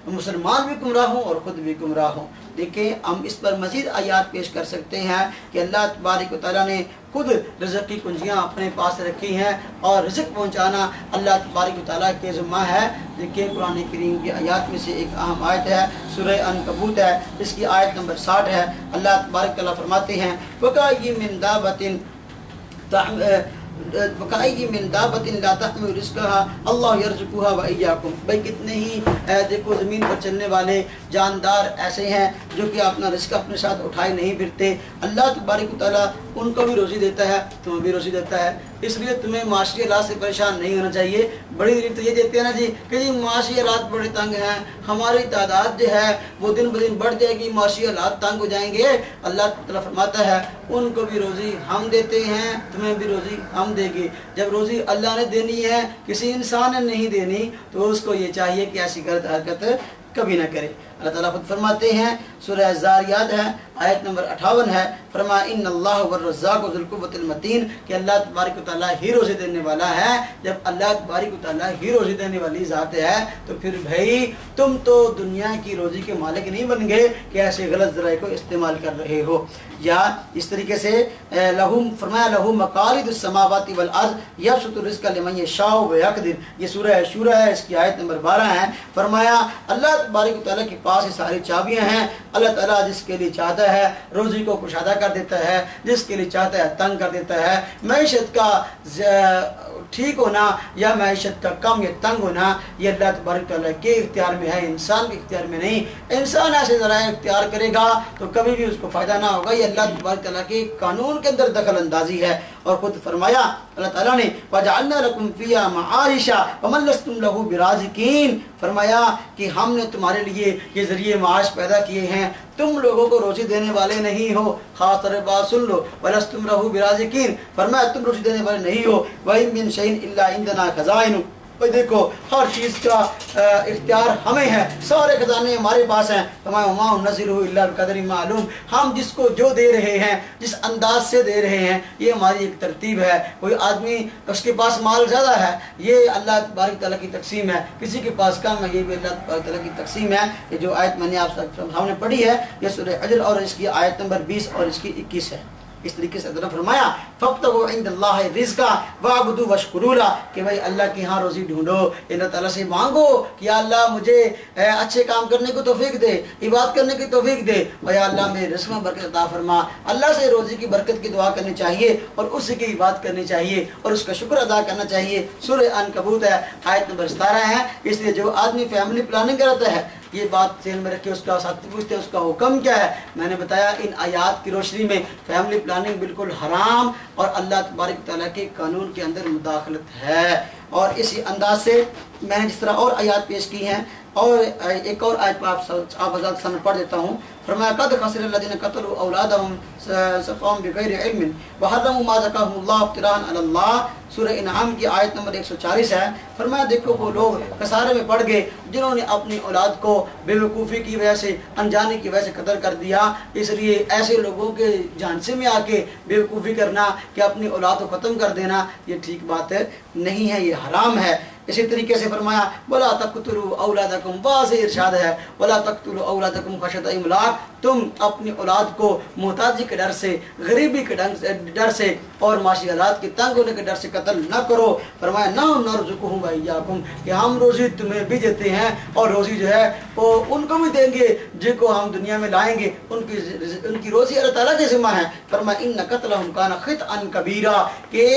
मुसलमान भी गुमराह हों और ख़ुद भी गुमराह हों। देखिए हम इस पर मज़ीद आयात पेश कर सकते हैं कि अल्लाह तबारक व तआला ने खुद रिज़्क़ की कुंजियाँ अपने पास रखी हैं और रिज़्क़ पहुँचाना अल्लाह तबारक व तआला के ज़िम्मा है। देखिए कुरान करीम की आयत में से एक अहम आयत है, सूरह अनकबूत है, इसकी आयत नंबर 60 है। अल्लाह तबारक व तआला फरमाते हैं वकाय्यिम मिन दाबतिन ला तहमिलु रिज़्क़हा अल्लाहु यर्ज़ुक़ुहा व इय्याकुम। भाई कितने ही देखो ज़मीन पर चलने वाले जानदार ऐसे हैं जो कि अपना रिज़्क़ अपने साथ उठाए नहीं फिरते। अल्लाह तबारक व तआला उनको भी रोज़ी देता है, तुम्हें भी रोज़ी देता है। इसलिए तुम्हें माशी हालात से परेशान नहीं होना चाहिए। बड़ी दलील तो ये देते हैं ना जी कि जी माशी हालात बड़े तंग हैं, हमारी तादाद जो है वो दिन ब दिन बढ़ जाएगी, माशी हालात तंग हो जाएंगे। अल्लाह ताला फरमाता है उनको भी रोज़ी हम देते हैं, तुम्हें भी रोज़ी हम देंगे। जब रोज़ी अल्लाह ने देनी है, किसी इंसान ने नहीं देनी, तो उसको ये चाहिए कि ऐसी गलत हरकत कभी ना करे। अल्लाह ताला खुद फरमाते हैं, सूरह ज़ारियात है, आयत नंबर 58 है, फरमाया इन्नल्लाह वर्रज़्ज़ाक़ु ज़ुल क़ुव्वतिल मतीन, कि अल्लाह तबारक व तआला ही रोज़ी देने वाला है। जब अल्लाह तबारक व तआला ही रोज़ी देने वाली ज़ात है तो फिर भाई तुम तो दुनिया की रोज़ी के मालिक नहीं बन गए कि ऐसे गलत ज़राए को इस्तेमाल कर रहे हो। या इस तरीके से लहुम फरमाया लहू मकालिदुस समावाति वल अर्ज़ यबसुतु रिज़्क़ लिमन यशाउ व यक़दिर, ये सूरह शूरा है, इसकी आयत नंबर 12 है। फरमाया अल्लाह तबारक व तआला के पास ये सारी चाबियां हैं। अल्लाह ताला जिसके लिए चाहता है रोज़ी को कुशादा कर देता है, जिसके लिए चाहता है तंग कर देता है। मैशत का ठीक होना या मैशत का कम या तंग होना ये अल्लाह तबारक तआला के इख्तियार में है, इंसान के इख्तियार में नहीं। इंसान ऐसे ज़राए इख्तियार करेगा तो कभी भी उसको फ़ायदा ना होगा। ये अल्लाह तबारक तआला के कानून के अंदर दखल अंदाजी है। और खुद फरमाया अल्लाह ताला ने वजअलना लकुम फ़ीहा मआरिशा वमन लस्तुम लहू बिराज़िकीन, फरमाया कि हमने तुम्हारे लिए ये ज़रिए माश पैदा किए हैं, तुम लोगों को रोज़ी देने वाले नहीं हो। खास तरह बात सुन लो, वलस्तुम लहू बिराज़िकीन, फरमाया तुम रोज़ी देने वाले नहीं हो। वही मिन शैइन इल्ला इंदना खज़ाइनु, भाई देखो हर चीज़ का इख्तियार हमें है, सारे खजाने हमारे पास हैं। कदर मालूम, हम जिसको जो दे रहे हैं, जिस अंदाज से दे रहे हैं, ये हमारी एक तरतीब है। कोई आदमी उसके पास माल ज़्यादा है, ये अल्लाह तबारक तआला की तकसीम है, किसी के पास कम है, ये भी अल्लाह तबारक तआला की तकसीम है। ये जो आयत मैंने आप सामने पढ़ी है ये सूरह हज्र और इसकी आयत नंबर 20 और इसकी 21 है। इस तरीके से अल्लाह ने फरमाया फब्तगू इंदल्लाह रिज़्क़ा वअबुदू वशकुरू ला, कि भाई अल्लाह के यहाँ रोज़ी ढूंढो, अल्लाह ताला से मांगो कि या अल्लाह मुझे अच्छे काम करने को तौफीक दे, इबादत करने की तौफीक दे, और या अल्लाह मेरे रिज़्क़ में बरकत अता फरमा। अल्लाह से रोज़ी की बरकत की दुआ करनी चाहिए और उसी की इबादत करनी चाहिए और उसका शुक्र अदा करना चाहिए। सूरह अनकबूत है, आयत नंबर 17 है। इसलिए जो आदमी फैमिली प्लानिंग करता है, ये बात ध्यान में रखिए, उसका साथी पूछते हैं उसका हुक्म क्या है। मैंने बताया इन आयात की रोशनी में फैमिली प्लानिंग बिल्कुल हराम और अल्लाह तबारक तआला के कानून के अंदर मुदाखलत है। और इसी अंदाज से मैंने जिस तरह और आयात पेश की हैं, और एक और आयत आप हज़रात सामने पढ़ देता हूँ। फरमाया कद खसिर अल्लज़ीना क़तलू औलादहुम सफ़ाहम बिग़ैरि इल्मिन व हर्रमू मा ज़करहुमुल्लाह इफ्तिराअन अलल्लाह, सूरह इनाम की आयत नंबर 140 है। फरमाया देखो वो लोग खसारे में पड़ गए जिन्होंने अपनी औलाद को बेवकूफ़ी की वजह से, अनजाने की वजह से कत्ल कर दिया। इसलिए ऐसे लोगों के झांसे में आके बेवकूफ़ी करना कि अपनी औलाद को ख़त्म कर देना, ये ठीक बात नहीं है, ये हराम है। इसी तरीके से फरमाया वला तक़तुलू औलादकुम, वाज़ेह इरशाद है वला तक़तुलू औलादकुम खशयत इमलाक, तुम अपनी औलाद को मोहताजी के डर से, गरीबी के डर से और माशी हालात के तंग होने के डर से कत्ल न करो। फरमाया ना नरज़ुकुहुम व इय्याकुम, कि हम रोज़ी तुम्हें भी देते हैं और रोज़ी जो है वो उनको भी देंगे जिनको हम दुनिया में लाएंगे, उनकी रोज़ी अल्लाह ताला के ज़िम्मा है। फरमाया इन्न क़त्लहुम काना ख़ितअन कबीरा, कि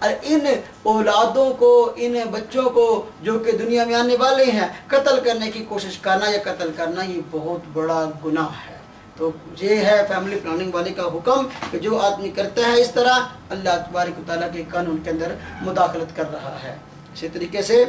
इन औलादों को, इन बच्चों को जो कि दुनिया में आने वाले हैं, कत्ल करने की कोशिश करना या कत्ल करना ये बहुत बड़ा गुनाह है। तो ये है फैमिली प्लानिंग वाले का हुक्म कि जो आदमी करता है इस तरह अल्लाह तबारक व तआला के कानून के अंदर मुदाखलत कर रहा है। इसी तरीके से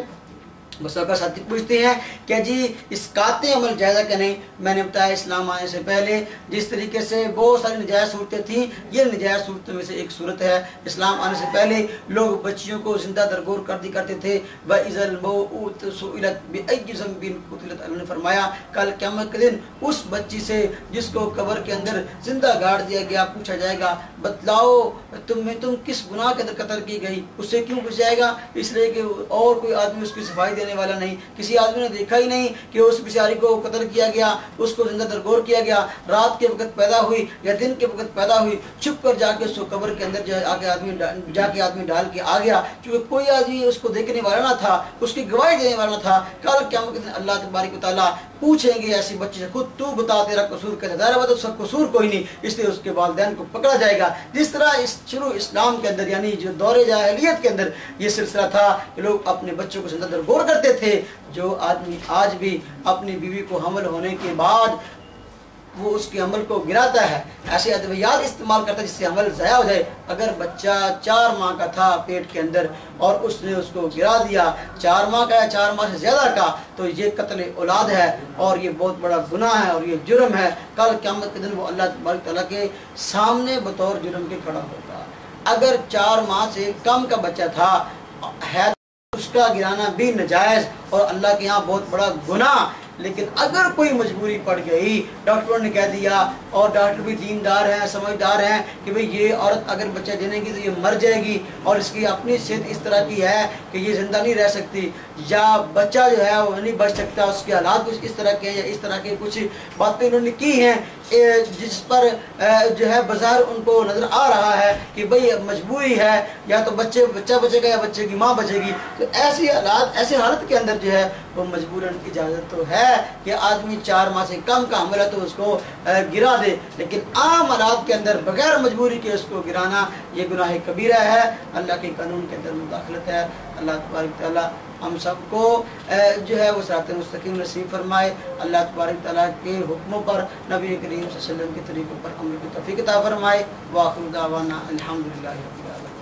मुस्तफ़ा साथी पूछते हैं कि जी इसकाते अमल जायज़ा कि नहीं। मैंने बताया इस्लाम आने से पहले जिस तरीके से बहुत सारी नजायज़ सूरतें थीं, ये नजायज़ सूरतों में से एक सूरत है। इस्लाम आने से पहले लोग बच्चियों को जिंदा दरगोर कर दी करते थे। व इज़ल मौऊत सुइलत बिअय्यि ज़ंबिन क़ुतिलत, अल्लाह ने फरमाया कल क़यामत के दिन उस बच्ची से जिसको कब्र के अंदर जिंदा गाड़ दिया गया पूछा जाएगा बतलाओ तुम किस गुनाह के अंदर कत्ल की गई। उससे क्यों पूछा जाएगा? इसलिए कि और कोई आदमी उसकी सफाई देने वाला नहीं, किसी आदमी ने देखा ही नहीं कि उस बेचारी को कत्ल किया गया, उसको जिंदा दरगोर किया गया, रात के वक्त पैदा हुई या दिन के वक्त पैदा हुई, छुप कर जाके उसको कब्र के अंदर आके आदमी डाल के आ गया। क्योंकि कोई आदमी उसको देखने वाला ना था, उसकी गवाही देने वाला था। कल क़यामत के दिन अल्लाह तबारक व तआला पूछेंगे ऐसी बच्ची से खुद तू बता तेरा कसूर क्या था, बता उसका कसूर कोई नहीं, इसलिए उसके वालिदैन को पकड़ा जाएगा। जिस तरह इस शुरू इस्लाम के अंदर यानी जो दौरे जाहिलियत के अंदर ये सिलसिला था कि लोग अपने बच्चों को जिंदा दरगोर करते थे, जो आदमी आज भी अपनी बीवी को हमल होने के बाद वो उसके अमल को गिराता है, ऐसे अद्वियात इस्तेमाल करता है जिससे अमल ज़ाया हो जाए। अगर बच्चा 4 माह का था पेट के अंदर और उसने उसको गिरा दिया, 4 माह का या 4 माह से ज़्यादा का, तो ये कत्ल औलाद है और ये बहुत बड़ा गुनाह है और ये जुर्म है। कल क़यामत के दिन वो अल्लाह तबारक तआला के सामने बतौर जुर्म के खड़ा होगा। अगर 4 माह से कम का बच्चा था है उसका गिराना भी नजायज़ और अल्लाह के यहाँ बहुत बड़ा गुनाह। लेकिन अगर कोई मजबूरी पड़ गई, डॉक्टरों ने कह दिया और डॉक्टर भी दीनदार हैं, समझदार हैं कि भाई ये औरत अगर बच्चा जनेगी तो ये मर जाएगी और इसकी अपनी सेहत इस तरह की है कि ये ज़िंदा नहीं रह सकती, या बच्चा जो है वो नहीं बच सकता, उसके हालात कुछ इस तरह के हैं या इस तरह के कुछ बातें उन्होंने की हैं जिस पर जो है बाजार उनको नज़र आ रहा है कि भाई मजबूरी है, या तो बच्चा बचेगा या बच्चे की माँ बचेगी। तो ऐसी हालत के अंदर जो है वो मजबूरन इजाज़त तो है कि आदमी 4 माह से कम का हमला तो उसको गिरा दे, लेकिन आम हालात के अंदर बगैर मजबूरी के उसको गिराना ये गुनाह कबीरा है, अल्लाह के कानून के अंदर मुदाखलत है। अल्लाह तबारक तआला हम सबको जो है वो सिरात मुस्तकीम नसीब फरमाए। अल्लाह तबारक तआला के हुक्मों पर, नबी करीम सल्लल्लाहु अलैहि वसल्लम के तरीक़ों पर अमल की तौफ़ीक़ अता फरमाए। व आखिर दावाना अल्हम्दुलिल्लाहि रब्बिल आलमीन।